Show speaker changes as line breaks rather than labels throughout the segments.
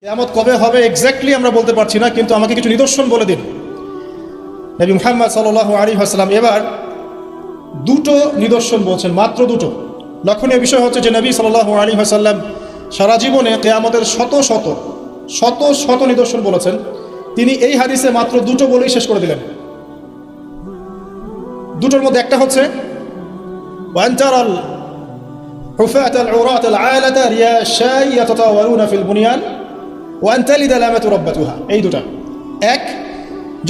কিয়ামত কবে হবে এক্স্যাক্টলি আমরা বলতে পারছি না, কিন্তু আমাকে কিছু নিদর্শন বলে দিন। নবী মুহাম্মদ সাল্লাল্লাহু আলাইহি ওয়াসাল্লাম এবার দুটো নিদর্শন বলছেন, মাত্র দুটো। লক্ষণীয় বিষয় হচ্ছে যে নবী সাল্লাল্লাহু আলাইহি ওয়াসাল্লাম সারা জীবনে কিয়ামতের শত শত নিদর্শন বলেছেন, তিনি এই হাদিসে মাত্র দুটো বলেই শেষ করে দিলেন। দুটোর মধ্যে একটা হচ্ছে ওয়ান তারাল হুফাতাল উরাতাল আলাতা রিয়াশাই ইয়াতাতাওয়ালুনা ফিল বুনিয়ান ওয়ান তালিদাল আমাতু রাব্বাতুহা। এই দুটা। এক,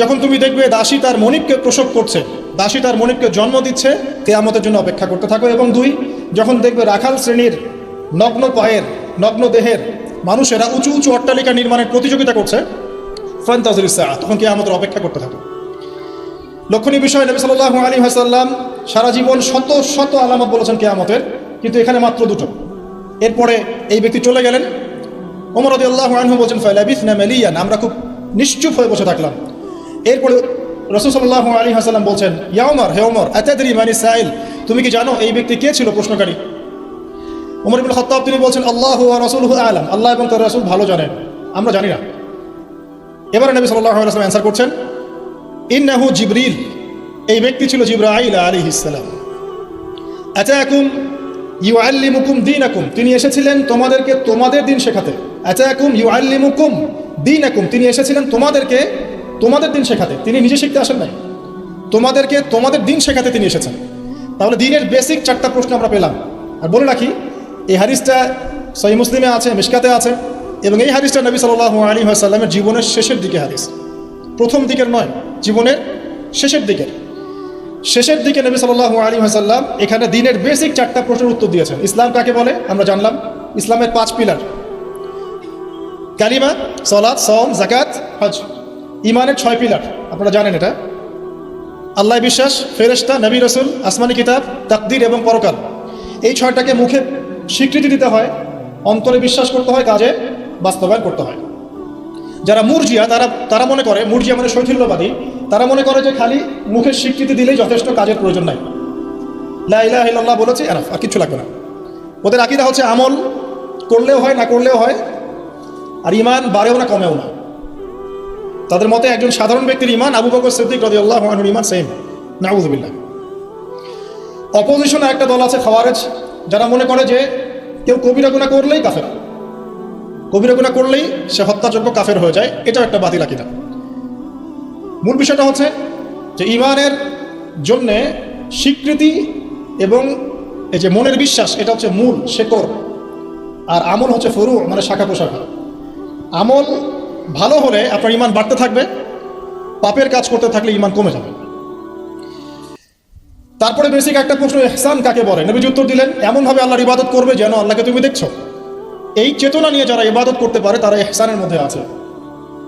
যখন তুমি দেখবে দাসী তার মনিবকে প্রসব করছে, দাসী তার মনিবকে জন্ম দিচ্ছে, কিয়ামতের জন্য অপেক্ষা করতে থাকো। এবং দুই, যখন দেখবে রাখাল শ্রেণীর নগ্ন পায়ের নগ্ন দেহের মানুষেরা উঁচু উঁচু অট্টালিকা নির্মাণের প্রতিযোগিতা করছে, ফান্তাজিরিস সাআহ, তখন কিয়ামতের অপেক্ষা করতে থাকো। লক্ষণীয় বিষয়, নবী সাল্লাল্লাহু আলাইহি ওয়াসাল্লাম সারা জীবন শত আলামত বলেছেন কিয়ামতের, কিন্তু এখানে মাত্র দুটো। এরপরে এই ব্যক্তি চলে গেলেন। ওমর রাদিয়াল্লাহু আনহু বলেন ফালাবিসনা মালিয়ান, আমরা খুব নিশ্চুপ হয়ে বসে থাকলাম। এরপরে রাসূল সাল্লাল্লাহু আলাইহি ওয়াসাল্লাম বলছেন, ইয়া ওমর, হে ওমর, আতাদরি মানি সাইল, তুমি কি জানো এই ব্যক্তি কে ছিল প্রশ্নকারী? ওমর ইবনে খাত্তাব তিনি বলছেন, আল্লাহু ওয়া রাসূলুহু আ'লাম, আল্লাহ এবং তার রাসূল ভালো জানেন, আমরা জানি না। এবারে নবী সাল্লাল্লাহু আলাইহি ওয়াসাল্লাম অ্যানসার করছেন, ইন্নাহু জিবরিল, এই ব্যক্তি ছিল জিবরাইল আলাইহিস সালাম। আতাকুম ইউআল্লিমুকুম দীনাকুম, তিনি এসেছিলেন তোমাদেরকে তোমাদের দিন শেখাতে। আতাকুম ইউআল্লিমুকুম দীনাকুম, তিনি এসেছিলেন তোমাদেরকে তোমাদের দিন শেখাতে, তিনি নিজে শিখতে আসেন নাই, তোমাদেরকে তোমাদের দিন শেখাতে তিনি এসেছেন। তাহলে দিনের বেসিক চারটা প্রশ্ন আমরা পেলাম। আর বলে রাখি, এই হাদিসটা সহিহ মুসলিমে আছে, মিশকাতে আছে, এবং এই হাদিসটা নবী সাল্লাল্লাহু আলাইহি ওয়াসাল্লামের জীবনের শেষের দিকে হাদিস, প্রথম দিকের নয়, জীবনের শেষের দিকে নবী সাল্লাল্লাহু আলাইহি ওয়াসাল্লাম এখানে দিনের বেসিক চারটা প্রশ্নের উত্তর দিয়েছেন। ইসলাম কাকে বলে আমরা জানলাম, ইসলামের 5 পিলার, কালিমা, সালাত, সাওম, যাকাত, হজ। ঈমানের 6 পিলার, আপনারা জানেন এটা, আল্লাহ বিশ্বাস, ফেরেশতা, নবী রাসূল, আসমানি কিতাব, তাকদীর এবং পরকাল। এই 6টাকে মুখে স্বীকৃতি দিতে হয়, অন্তরে বিশ্বাস করতে হয়, কাজে বাস্তবায়ন করতে হয়। যারা মুরজিয়া তারা মনে করে, মুরজিয়া মানে শৈথিল্যবাদী, তারা মনে করে যে খালি মুখের স্বীকৃতি দিলেই যথেষ্ট, কাজের প্রয়োজন নাই, লা ইলাহা ইল্লাল্লাহ বলেছে এনাফ, আর কিছু লাগবে না। ওদের আকীদা হচ্ছে আমল করলেও হয়, না করলেও হয়, আর ঈমান বাড়েও না কমেও না। তাদের মতে একজন সাধারণ ব্যক্তির ঈমান আবু বকর সিদ্দিক রাদিয়াল্লাহু আনহুর ঈমান সেম, নাউযুবিল্লাহ। অপোজিশনে একটা দল আছে খাওয়ারেজ, যারা মনে করে যে কেউ কবিরা গুনাহ করলেই কাফের, কবিরা গুনাহ করলেই সে হত্যাযোগ্য কাফের হয়ে যায়, এটাও একটা বাতিল আকীদা। মূল বিষয়টা হচ্ছে যে ঈমানের জন্যে স্বীকৃতি এবং এই যে মনের বিশ্বাস, এটা হচ্ছে মূল শেকড়, আর আমল হচ্ছে ফরু, মানে শাখা প্রশাখা। আমল ভালো হলে আপনার ঈমান বাড়তে থাকবে, পাপের কাজ করতে থাকলে ঈমান কমে যাবে। তারপরে বেসিক একটা প্রশ্ন, ইহসান কাকে বলে? নবীজি উত্তর দিলেন, এমনভাবে আল্লাহর ইবাদত করবে যেন আল্লাহকে তুমি দেখছো। এই চেতনা নিয়ে যারা ইবাদত করতে পারে তারা ইহসানের মধ্যে আছে।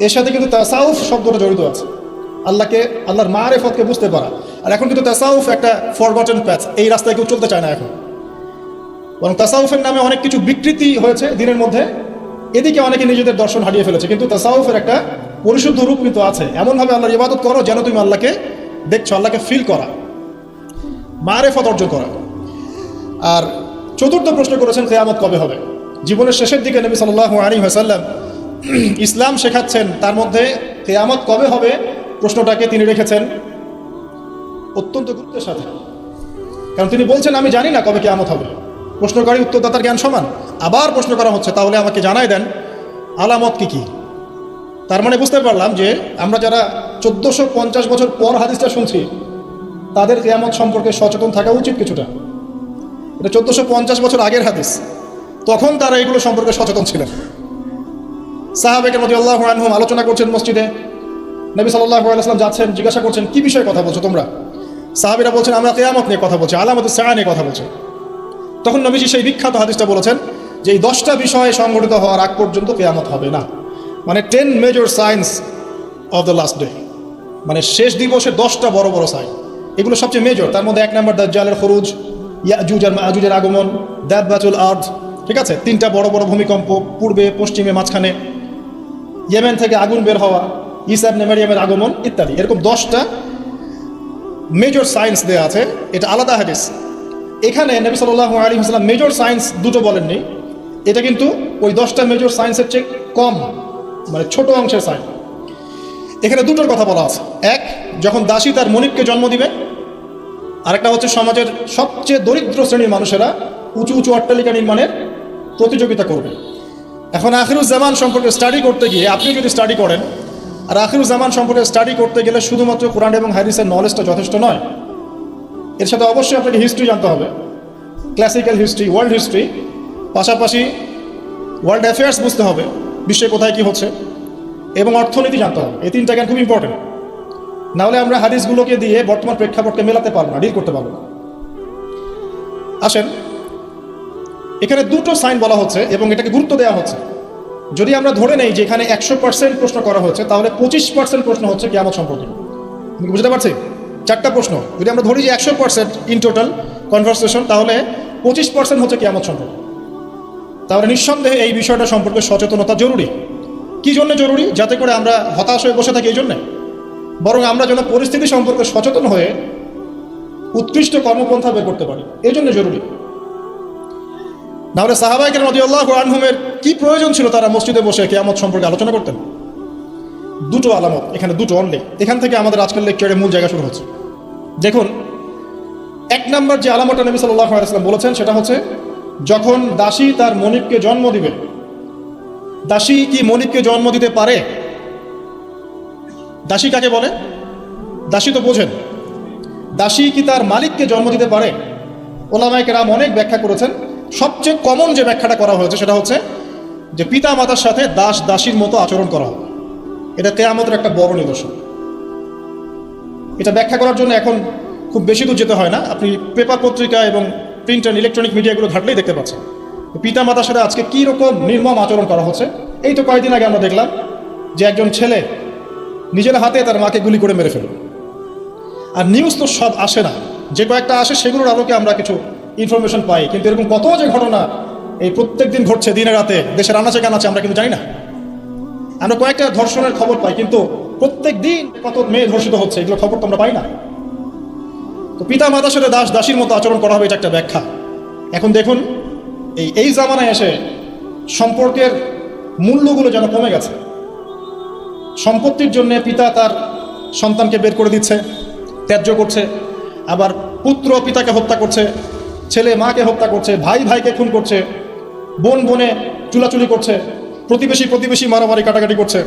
এর সাথে কিন্তু তাসাউফ শব্দটা জড়িত আছে, আল্লাহর মারিফতকে বুঝতে পারা। আর এখন কিন্তু তাসাউফ একটা ফরগটেন প্যাথ, এই রাস্তায় কেউ চলতে চায় না এখন, বরং তাসাউফের নামে অনেক কিছু বিকৃতি হয়েছে দিনের মধ্যে, এদিকে অনেকে নিজেদের দর্শন হারিয়ে ফেলেছে। কিন্তু তাসাউফের একটা পরিশুদ্ধ রূপ কিন্তু আছে, এমনভাবে আল্লাহর ইবাদত করো যেন তুমি আল্লাহকে দেখছো, আল্লাহকে ফিল করা, মারিফত অর্জন করা। আর চতুর্থ প্রশ্ন করেছেন কিয়ামত কবে হবে। জীবনের শেষের দিকে নবী সাল্লাল্লাহু আলাইহি ওয়াসাল্লাম ইসলাম শেখাচ্ছেন, তার মধ্যে কিয়ামত কবে হবে প্রশ্নটাকে তিনি রেখেছেন অত্যন্ত গুরুত্বের সাথে, কারণ তিনি বলছেন আমি জানি না কবে কিয়ামত হবে। প্রশ্নকারী উত্তরদাতার জ্ঞান সমান। আবার প্রশ্ন করা হচ্ছে, তাহলে আমাকে জানাই দেন আলামত কি। তার মানে বুঝতে পারলাম যে আমরা যারা 1450 বছর পর হাদিসটা শুনছি, তাদের কিয়ামত সম্পর্কে সচেতন থাকা উচিত কিছুটা। এটা 1450 বছর আগের হাদিস, তখন তারা এগুলো সম্পর্কে সচেতন ছিলেন। সাহাবায়ে রাদিয়াল্লাহু আনহুম আলোচনা করছেন মসজিদে, নবী সাল্লাল্লাহু আলাইহি ওয়াসাল্লাম যাচ্ছেন, জিজ্ঞাসা করছেন কি বিষয়ে কথা বলছো তোমরা? সাহাবীরা বলছেন আমরা কিয়ামত নিয়ে কথা বলছি, আলামাতুস সাআ নিয়ে কথা বলছি। তখন নবীজি সেই বিখ্যাত হাদিসটা বলেছেন যে এই 10টা বিষয় সংঘটিত হওয়ার আগ পর্যন্ত কিয়ামত হবে না, মানে 10 major signs of the last day, মানে শেষ দিবসের 10টা বড় বড় সাইন, এগুলো সবচেয়ে মেজর। তার মধ্যে 1 নম্বর দাজ্জালের খুরুজ, ইয়াজুজ আর মাজুজের আগমন, দাব্বাতুল আরদ, ঠিক আছে, 3টা বড় বড় ভূমিকম্প, পূর্বে পশ্চিমে মাঝখানে, ইয়েমেন থেকে আগুন বের হওয়া, ঈসা ইবনে মারইয়ামের আগমন ইত্যাদি। এরকম 10টা মেজর সায়েন্স দেয়া আছে, এটা আলাদা হাদিস। এখানে নবী সাল্লাল্লাহু আলাইহি ওয়াসাল্লাম মেজর সায়েন্স দুটো বলেননি, এটা কিন্তু ওই 10টা মেজর সায়েন্সের চেয়ে কম, মানে ছোট অংশের সাইন। এখানে দুটোর কথা বলা আছে। এক, যখন দাসী তার মনিবকে জন্ম দিবে। আরেকটা হচ্ছে সমাজের সবচেয়ে দরিদ্র শ্রেণীর মানুষেরা উঁচু উঁচু অট্টালিকা নির্মাণের প্রতিযোগিতা করবে। এখন আখিরুজ্জামান সম্পর্কে স্টাডি করতে গিয়ে, আপনি যদি স্টাডি করেন, আর আখিরুজ্জামান সম্পর্কে স্টাডি করতে গেলে শুধুমাত্র কোরআন এবং হাদিসের নলেজটা যথেষ্ট নয়, এর সাথে অবশ্যই আপনাকে হিস্ট্রি জানতে হবে, ক্লাসিক্যাল হিস্ট্রি, ওয়ার্ল্ড হিস্ট্রি, পাশাপাশি ওয়ার্ল্ড অ্যাফেয়ার্স বুঝতে হবে, বিশ্বে কোথায় কী হচ্ছে, এবং অর্থনীতি জানতে হবে। এই তিনটা জ্ঞান খুব ইম্পর্টেন্ট। নাহলে আমরা হাদিসগুলোকে দিয়ে বর্তমান প্রেক্ষাপটকে মেলাতে পারবো না, ডিল করতে পারবো না। আসেন, এখানে দুটো সাইন বলা হচ্ছে এবং এটাকে গুরুত্ব দেওয়া হচ্ছে। যদি আমরা ধরে নেই যে এখানে 100% প্রশ্ন করা হচ্ছে, তাহলে 25% প্রশ্ন হচ্ছে কিয়ামত সম্পর্কে। বুঝতে পারছি? 4টা প্রশ্ন যদি আমরা ধরি যে 100% ইন টোটাল কনভারসেশন, তাহলে 25% হচ্ছে কিয়ামত সম্পর্কে। তাহলে নিঃসন্দেহে এই বিষয়টা সম্পর্কে সচেতনতা জরুরি। কি জন্য জরুরি? যাতে করে আমরা হতাশ হয়ে বসে থাকি এই জন্যে, বরং আমরা যেন পরিস্থিতি সম্পর্কে সচেতন হয়ে উৎকৃষ্ট কর্মপন্থা বের করতে পারি, এই জন্য জরুরি। নাহলে সাহাবায়ে কেরাম রাদিয়াল্লাহু আনহুমের কি প্রয়োজন ছিল তারা মসজিদে বসে কিয়ামত সম্পর্কে আলোচনা করতেন? দুটো আলামত, এখানে দুটো অনলি। এখান থেকে আমাদের আজকের লেকচারের মূল জায়গা শুরু হচ্ছে। দেখুন, 1 নম্বর যে আলামতটা নবী সাল্লাল্লাহু আলাইহি ওয়াসাল্লাম বলেছেন, সেটা হচ্ছে যখন দাসী তার মনিবকে জন্ম দিবে। দাসী কি মনিবকে জন্ম দিতে পারে? দাসী কাকে বলে? দাসী তো বোঝেন। দাসী কি তার মালিককে জন্ম দিতে পারে? ওলামায়ে কেরাম অনেক ব্যাখ্যা করেছেন। সবচেয়ে কমন যে ব্যাখ্যাটা করা হয়েছে সেটা হচ্ছে যে পিতা মাতার সাথে দাস দাসীর মতো আচরণ করা হবে। এটা কিয়ামতের একটা বড় নিদর্শন। এটা ব্যাখ্যা করার জন্য এখন খুব বেশি দূর যেতে হয় না, আপনি পেপার পত্রিকা এবং প্রিন্ট অ্যান্ড ইলেকট্রনিক মিডিয়াগুলো ঘাটলেই দেখতে পাচ্ছেন পিতা মাতার সাথে আজকে কী রকম নির্মম আচরণ করা হচ্ছে। এই তো কয়েকদিন আগে আমরা দেখলাম যে একজন ছেলে নিজের হাতে তার মাকে গুলি করে মেরে ফেলল। আর নিউজ তো সব আসে না, যে কয়েকটা আসে সেগুলোর আলোকে আমরা কিছু ইনফরমেশন পাই, কিন্তু এরকম কত যে ঘটনা এই প্রত্যেক দিন ঘটছে দিনে রাতে দেশের আনাচে কানাচে, আমরা কিন্তু জানি না। আমরা কয়েকটা ধর্ষণের খবর পাই, কিন্তু প্রত্যেক দিন কত মেয়ে ধর্ষিত হচ্ছে এগুলো খবর তো আমরা পাই না। তো পিতা মাতার সাথে দাস দাসীর মতো আচরণ করা হবে, এটা একটা ব্যাখ্যা। এখন দেখুন, এই জামানায় এসে সম্পর্কের মূল্যগুলো যেন কমে গেছে। সম্পত্তির জন্য পিতা তার সন্তানকে বের করে দিচ্ছে, ত্যায্য করছে, আবার পুত্র পিতাকে হত্যা করছে, ছেলে মাকে হত্যা করছে, ভাই ভাইকে খুন করছে, বোন বোনে চুলাচুলি করছে, প্রতিবেশী প্রতিবেশী মারামারি কাটাকাটি করছে,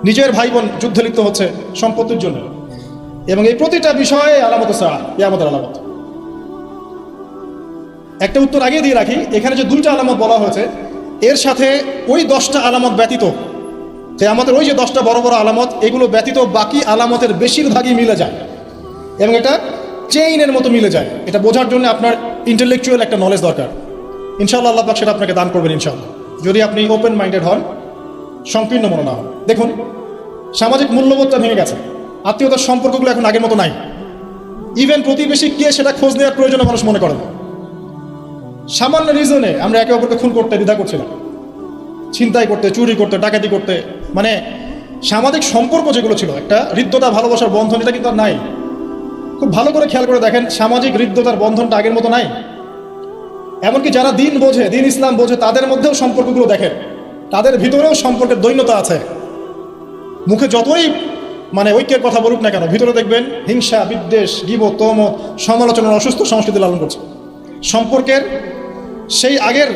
নিজের ভাই বোন যুদ্ধে লিপ্ত হচ্ছে সম্পত্তির জন্য। এবং এই প্রতিটা বিষয়ে আলামত সাআ, কিয়ামতের আলামত। একটা উত্তর আগে দিয়ে রাখি, এখানে যে 2টা আলামত বলা হয়েছে, এর সাথে ওই 10টা আলামত ব্যতীত, কিয়ামতের ওই যে 10টা বড় বড় আলামত, এগুলো ব্যতীত বাকি আলামতের বেশিরভাগই মিলে যায় এবং এটা চেইনের মতো মিলে যায়। এটা বোঝার জন্য আপনার ইন্টেলেকচুয়াল একটা নলেজ দরকার। ইনশাআল্লাহ আল্লাহ পাক সেটা আপনাকে দান করবেন ইনশাআল্লাহ, যদি আপনি ওপেন মাইন্ডেড হন, সংকীর্ণ মনে না হন। দেখুন, সামাজিক মূল্যবোধটা ভেঙে গেছে, আত্মীয়তার সম্পর্কগুলো এখন আগের মতো নাই। ইভেন প্রতিবেশী কে সেটা খোঁজ নেওয়ার প্রয়োজনে মানুষ মনে করে না। সামান্য রিজনে আমরা একে অপরকে খুন করতে দ্বিধা করছি না, ছিনতাই করতে, চুরি করতে, ডাকাতি করতে। মানে সামাজিক সম্পর্ক যেগুলো ছিল, একটা হৃদ্যতা ভালোবাসার বন্ধন, এটা কিন্তু আর নাই। খুব ভালো করে খেয়াল করে দেখেন, সামাজিক হৃদ্যতার বন্ধনটা আগের মতো নাই। এমনকি যারা দিন বোঝে, দিন ইসলাম বোঝে, তাদের মধ্যেও সম্পর্কগুলো দেখেন, তাদের ভিতরেও সম্পর্কের দৈন্যতা আছে। মুখে যতই ঐক্যের কথা বলুক না কেন, ভিতরে দেখবেন হিংসা, বিদ্বেষ, গীবত, তহমত, সমালোচনার অসুস্থ সংস্কৃতি লালন করছে। সম্পর্কের সেই আগের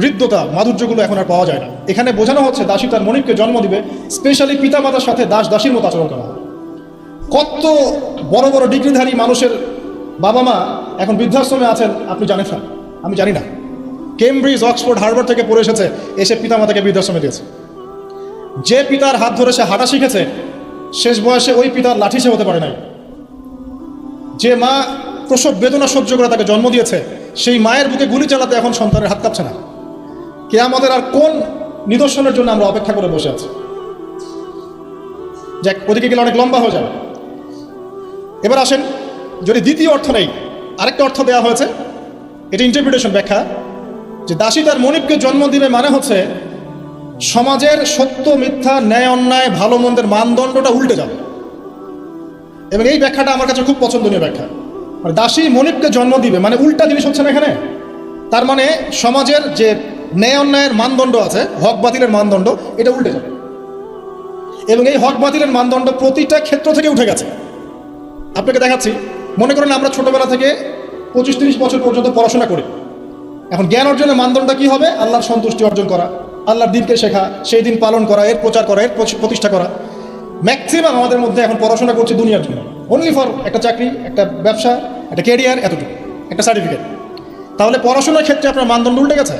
হৃদ্যতা, মাধুর্যগুলো এখন আর পাওয়া যায় না। এখানে বোঝানো হচ্ছে দাসী তার মনিবকে জন্ম দিবে, স্পেশালি পিতা মাতার সাথে দাস দাসীর মতো আচরণ করা হবে। কত বড় বড় ডিগ্রিধারী মানুষের বাবা মা এখন বৃদ্ধাশ্রমে আছেন আপনি জানেন না, আমি জানি না। কেমব্রিজ, অক্সফোর্ড, হার্ভার্ড থেকে পড়ে এসেছে, এসে পিতা মাতাকে বৃদ্ধাশ্রমে দিয়েছে। যে পিতার হাত ধরে সে হাঁটা শিখেছে, শেষ বয়সে ওই পিতার লাঠি সে হতে পারে নাই। যে মা প্রসব বেদনা সহ্য করে তাকে জন্ম দিয়েছে, সেই মায়ের বুকে গুলি চালাতে এখন সন্তানের হাত কাঁপছে না। কিয়ামতের আর কোন নিদর্শনের জন্য আমরা অপেক্ষা করে বসে আছি? যাক, ওদিকে গেলে অনেক লম্বা হয়ে যাবে। এবার আসেন, যদি দ্বিতীয় অর্থ নেই, আরেকটা অর্থ দেওয়া হয়েছে, এটা ইন্টারপ্রিটেশন, ব্যাখ্যা, যে দাসী তার মনিবকে জন্ম দিবে মানে হচ্ছে সমাজের সত্য মিথ্যা, ন্যায় অন্যায়, ভালো মন্দের মানদণ্ডটা উল্টে যাবে। এবং এই ব্যাখ্যাটা আমার কাছে খুব পছন্দনীয় ব্যাখ্যা। দাসী মনিবকে জন্ম দিবে মানে উল্টা জিনিস হচ্ছে না এখানে। তার মানে সমাজের যে ন্যায় অন্যায়ের মানদণ্ড আছে, হক বাতিলের মানদণ্ড, এটা উল্টে যাবে। এবং এই হক বাতিলের মানদণ্ড প্রতিটা ক্ষেত্র থেকে উঠে গেছে। আপনাকে দেখাচ্ছি, মনে করেন আমরা ছোটবেলা থেকে 25-30 বছর পর্যন্ত পড়াশোনা করি। এখন জ্ঞান অর্জনের মানদণ্ড কি হবে? আল্লাহর সন্তুষ্টি অর্জন করা, আল্লাহর দিনকে শেখা, সেই দিন পালন করা, এর প্রচার করা, এর প্রতিষ্ঠা করা। ম্যাক্সিমাম আমাদের মধ্যে এখন পড়াশোনা করছে দুনিয়ার জন্য, অনলি ফর একটা চাকরি, একটা ব্যবসা, একটা ক্যারিয়ার, এতটুকু, একটা সার্টিফিকেট। তাহলে পড়াশোনার ক্ষেত্রে আপনার মানদণ্ড উল্টে গেছে।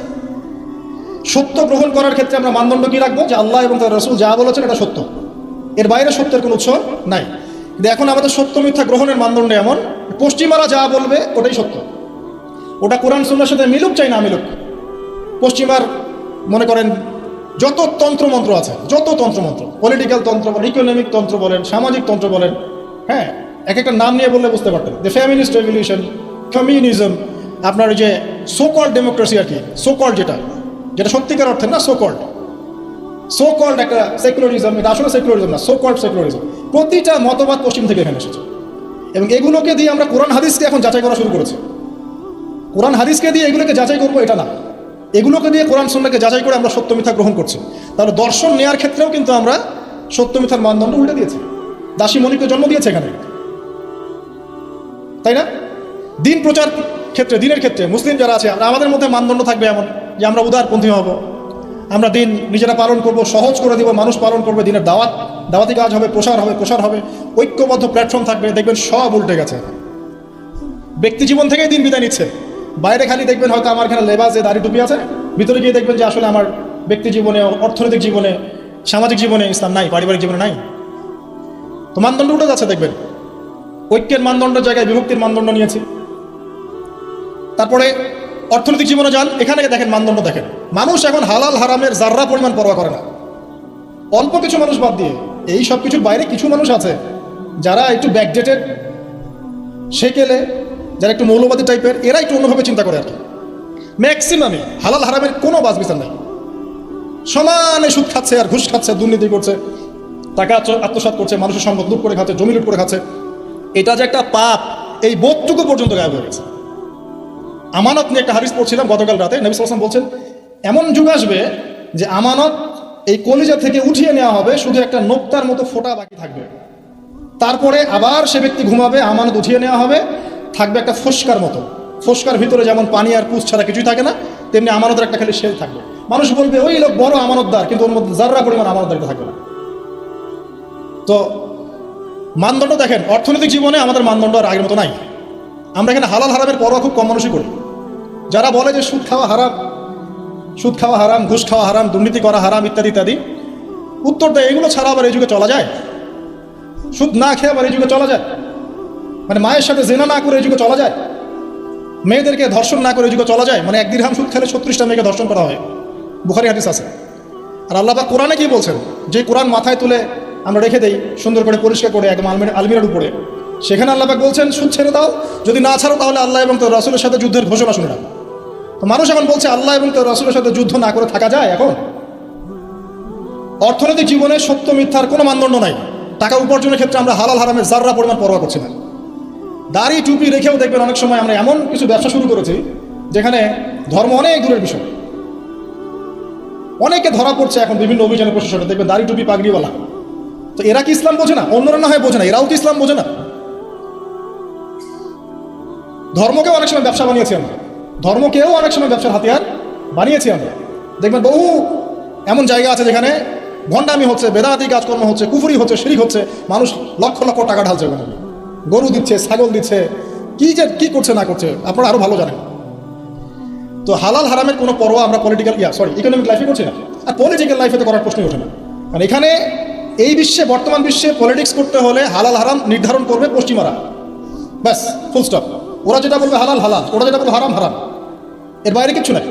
সত্য গ্রহণ করার ক্ষেত্রে আমরা মানদণ্ড কি রাখবো? যে আল্লাহ এবং তার রাসূল যা বলেছেন এটা সত্য, এর বাইরে সত্যের কোনো উৎস নাই। কিন্তু এখন আমাদের সত্য মিথ্যা গ্রহণের মানদণ্ড এমন, পশ্চিমারা যা বলবে ওটাই সত্য, ওটা কোরআন সুন্নাহর সাথে মিলুক চাই না মিলুক। পশ্চিমার মনে করেন যত তন্ত্রমন্ত্র আছে, যত তন্ত্রমন্ত্র, পলিটিক্যাল তন্ত্র বলেন, ইকোনমিক তন্ত্র বলেন, সামাজিক তন্ত্র বলেন, হ্যাঁ, এক একটা নাম নিয়ে বললে বুঝতে পারতেন। যে ফেমিনিস্ট রেভলিউশন, কমিউনিজম, আপনার ওই যে সোকল্ড ডেমোক্রেসি আর কি, সোকল্ড যেটা সত্যিকার অর্থে না, সোকল্ড একটা সেকুলারিজম, এটা আসলে সেকুলারিজম না, সোকল্ড সেকুলারিজম। প্রতিটা মতবাদ পশ্চিম থেকে এখানে এসেছে। এবং এগুলোকে দিয়ে আমরা কোরআন হাদিসকে এখন যাচাই করা শুরু করেছি। কোরআন হাদিসকে দিয়ে এগুলোকে যাচাই করবো এটা না, এগুলোকে দিয়ে কোরআন সুন্নাহকে যাচাই করে আমরা সত্য মিথ্যা গ্রহণ করছি। তাহলে দর্শন নেওয়ার ক্ষেত্রেও কিন্তু আমরা সত্য মিথ্যার মানদণ্ড উল্টে দিয়েছি। দাসী মণিকে জন্ম দিয়েছে এখানে, তাই না? দিন প্রচার ক্ষেত্রে, দিনের ক্ষেত্রে মুসলিম যারা আছে, আমাদের মধ্যে মানদণ্ড থাকবে এমন যে আমরা উদারপন্থী হব, আমরা দিন নিজেরা পালন করব, সহজ করে দিব, মানুষ পালন করবে, দিনের দাওয়াতি কাজ হবে, প্রসার হবে, ঐক্যবদ্ধ প্ল্যাটফর্ম থাকবে। দেখবেন সব উল্টে গেছে। ব্যক্তি জীবন থেকেই দিন বিদায় নিচ্ছে। বাইরে খালি দেখবেন হয়তো আমার এখানে লেবাসে দাড়ি টুপি আছে, ভিতরে গিয়ে দেখবেন যে আসলে আমার ব্যক্তি জীবনে, অর্থনৈতিক জীবনে, সামাজিক জীবনে ইসলাম নাই, পারিবারিক জীবনে নাই। তো মানদণ্ড উঠে যাচ্ছে। দেখবেন ঐক্যের মানদণ্ডের জায়গায় বিভক্তির মানদণ্ড নিয়েছি। তারপরে অর্থনৈতিক জীবনে যান, এখানে দেখেন মানদণ্ড দেখেন। মানুষ এখন হালাল হারামের জাররা পরিমাণ পরোয়া করে না। অল্প কিছু মানুষ বাদ দিয়ে এই সব কিছুর বাইরে কিছু মানুষ আছে যারা একটু ব্যাকডেটেড, সেকেলে, যারা একটু মৌলবাদী টাইপের, এরা একটু অন্যভাবে চিন্তা করে আর কি। ম্যাক্সিমামে হালাল হারামের কোনো বাজ বিচার নাই, সমানে সুদ খাচ্ছে আর ঘুষ খাচ্ছে, দুর্নীতি করছে, টাকা আত্মসাৎ করছে, মানুষের সম্পদ লুট করে খাচ্ছে, জমি লুট করে খাচ্ছে। এটা যে একটা পাপ, এই বোধটুকু পর্যন্ত গায়েব হয়ে গেছে। আমানত নিয়ে একটা হাদিস পড়ছিলাম গতকাল রাতে, নবী সাল্লাল্লাহু আলাইহি ওয়াসাল্লাম বলছেন এমন যুগ আসবে যে আমানত এই কলিজা থেকে উঠিয়ে নেওয়া হবে, শুধু একটা নোক্তার মতো ফোঁটা বাকি থাকবে। তারপরে আবার সে ব্যক্তি ঘুমাবে, আমানত উঠিয়ে নেওয়া হবে, থাকবে একটা ফোস্কার মতো। ফোস্কার ভিতরে যেমন পানি আর পুষ ছাড়া কিছুই থাকে না, তেমনি আমানতের একটা খালি শেল থাকবে। মানুষ বলবে ওই লোক বড় আমানতদার, কিন্তু ওর মধ্যে জাররা পরিমাণ আমানতদারিতা থাকবে না। তো মানদণ্ড দেখেন, অর্থনৈতিক জীবনে আমাদের মানদণ্ড আর আগের মতো নাই। আমরা এখানে হালাল হারামের পরোয়া খুব কম মানুষই করি। যারা বলে যে সুদ খাওয়া হারাম, ঘুষ খাওয়া হারাম, দুর্নীতি করা হারাম, ইত্যাদি ইত্যাদি, উত্তর দেয় এগুলো ছাড়া আবার এই যুগে চলা যায়? সুদ না খেয়ে আবার এই যুগে চলা যায়? মানে মায়ের সাথে জেনা না করে এই যুগে চলা যায়? মেয়েদেরকে ধর্ষণ না করে এই যুগে চলা যায়? মানে 1 দিরহাম সুদ খেলে 36টা মেয়েকে ধর্ষণ করা হয়, বুখারী হাদিস আছে। আর আল্লাহ পাক কোরআনে কি বলছেন? যে কোরআন মাথায় তুলে আমরা রেখে দেই সুন্দর করে পরিষ্কার করে একদম আলমিরার উপরে, সেখানে আল্লাহ পাক বলছেন সুদ ছেড়ে দাও, যদি না ছাড়ো তাহলে আল্লাহ এবং তার রাসূলের সাথে যুদ্ধের ঘোষণা শুনে নাও। তো মানুষ এখন বলছে আল্লাহ এবং তার রাসূলের সাথে যুদ্ধ না করে থাকা যায়? এখন অর্থনৈতিক জীবনে সত্য মিথ্যার কোনো মানদণ্ড নাই। টাকা উপার্জনের ক্ষেত্রে আমরা হালাল হারামের জাররা পরিমাণ পরোয়া করছি না। দাড়ি টুপি রেখেও দেখবেন অনেক সময় আমরা এমন কিছু ব্যবসা শুরু করেছি যেখানে ধর্ম অনেক দূরের বিষয়। অনেকে ধরা পড়ছে এখন বিভিন্ন অভিযানের প্রশাসনে, দেখবেন দাড়ি টুপি পাগড়িওয়ালা। তো এরা কি ইসলাম বোঝে না? অন্যরা না হয় বোঝে না, এরাও কি ইসলাম বোঝে না? ধর্মকেও অনেক সময় ব্যবসা বানিয়েছি আমরা, ধর্মকেও অনেক সময় ব্যবসার হাতিয়ার বানিয়েছি আমরা। দেখবেন বহু এমন জায়গা আছে যেখানে ভণ্ডামি হচ্ছে, বেদাতি কাজকর্ম হচ্ছে, কুফরি হচ্ছে, শিরক হচ্ছে, মানুষ লক্ষ লক্ষ টাকা ঢালছে ওখানে, গরু দিচ্ছে, ছাগল দিচ্ছে, কি করছে না করছে আপনারা আরো ভালো জানেন। তো হালাল হারামের কোনো পরোয়া আমরা ইকোনমিক লাইফে করছি না, আর পলিটিক্যাল লাইফে তো করার প্রশ্নই ওঠে না। কারণ এখানে এই বিশ্বে, বর্তমান বিশ্বে পলিটিক্স করতে হলে হালাল হারাম নির্ধারণ করবে পশ্চিমারা, ব্যাস, ফুল স্টপ। ওরা যেটা বলবে হালাল হালাল, ওরা যেটা বলবে হারাম হারাম, এর বাইরে কিচ্ছু নাই।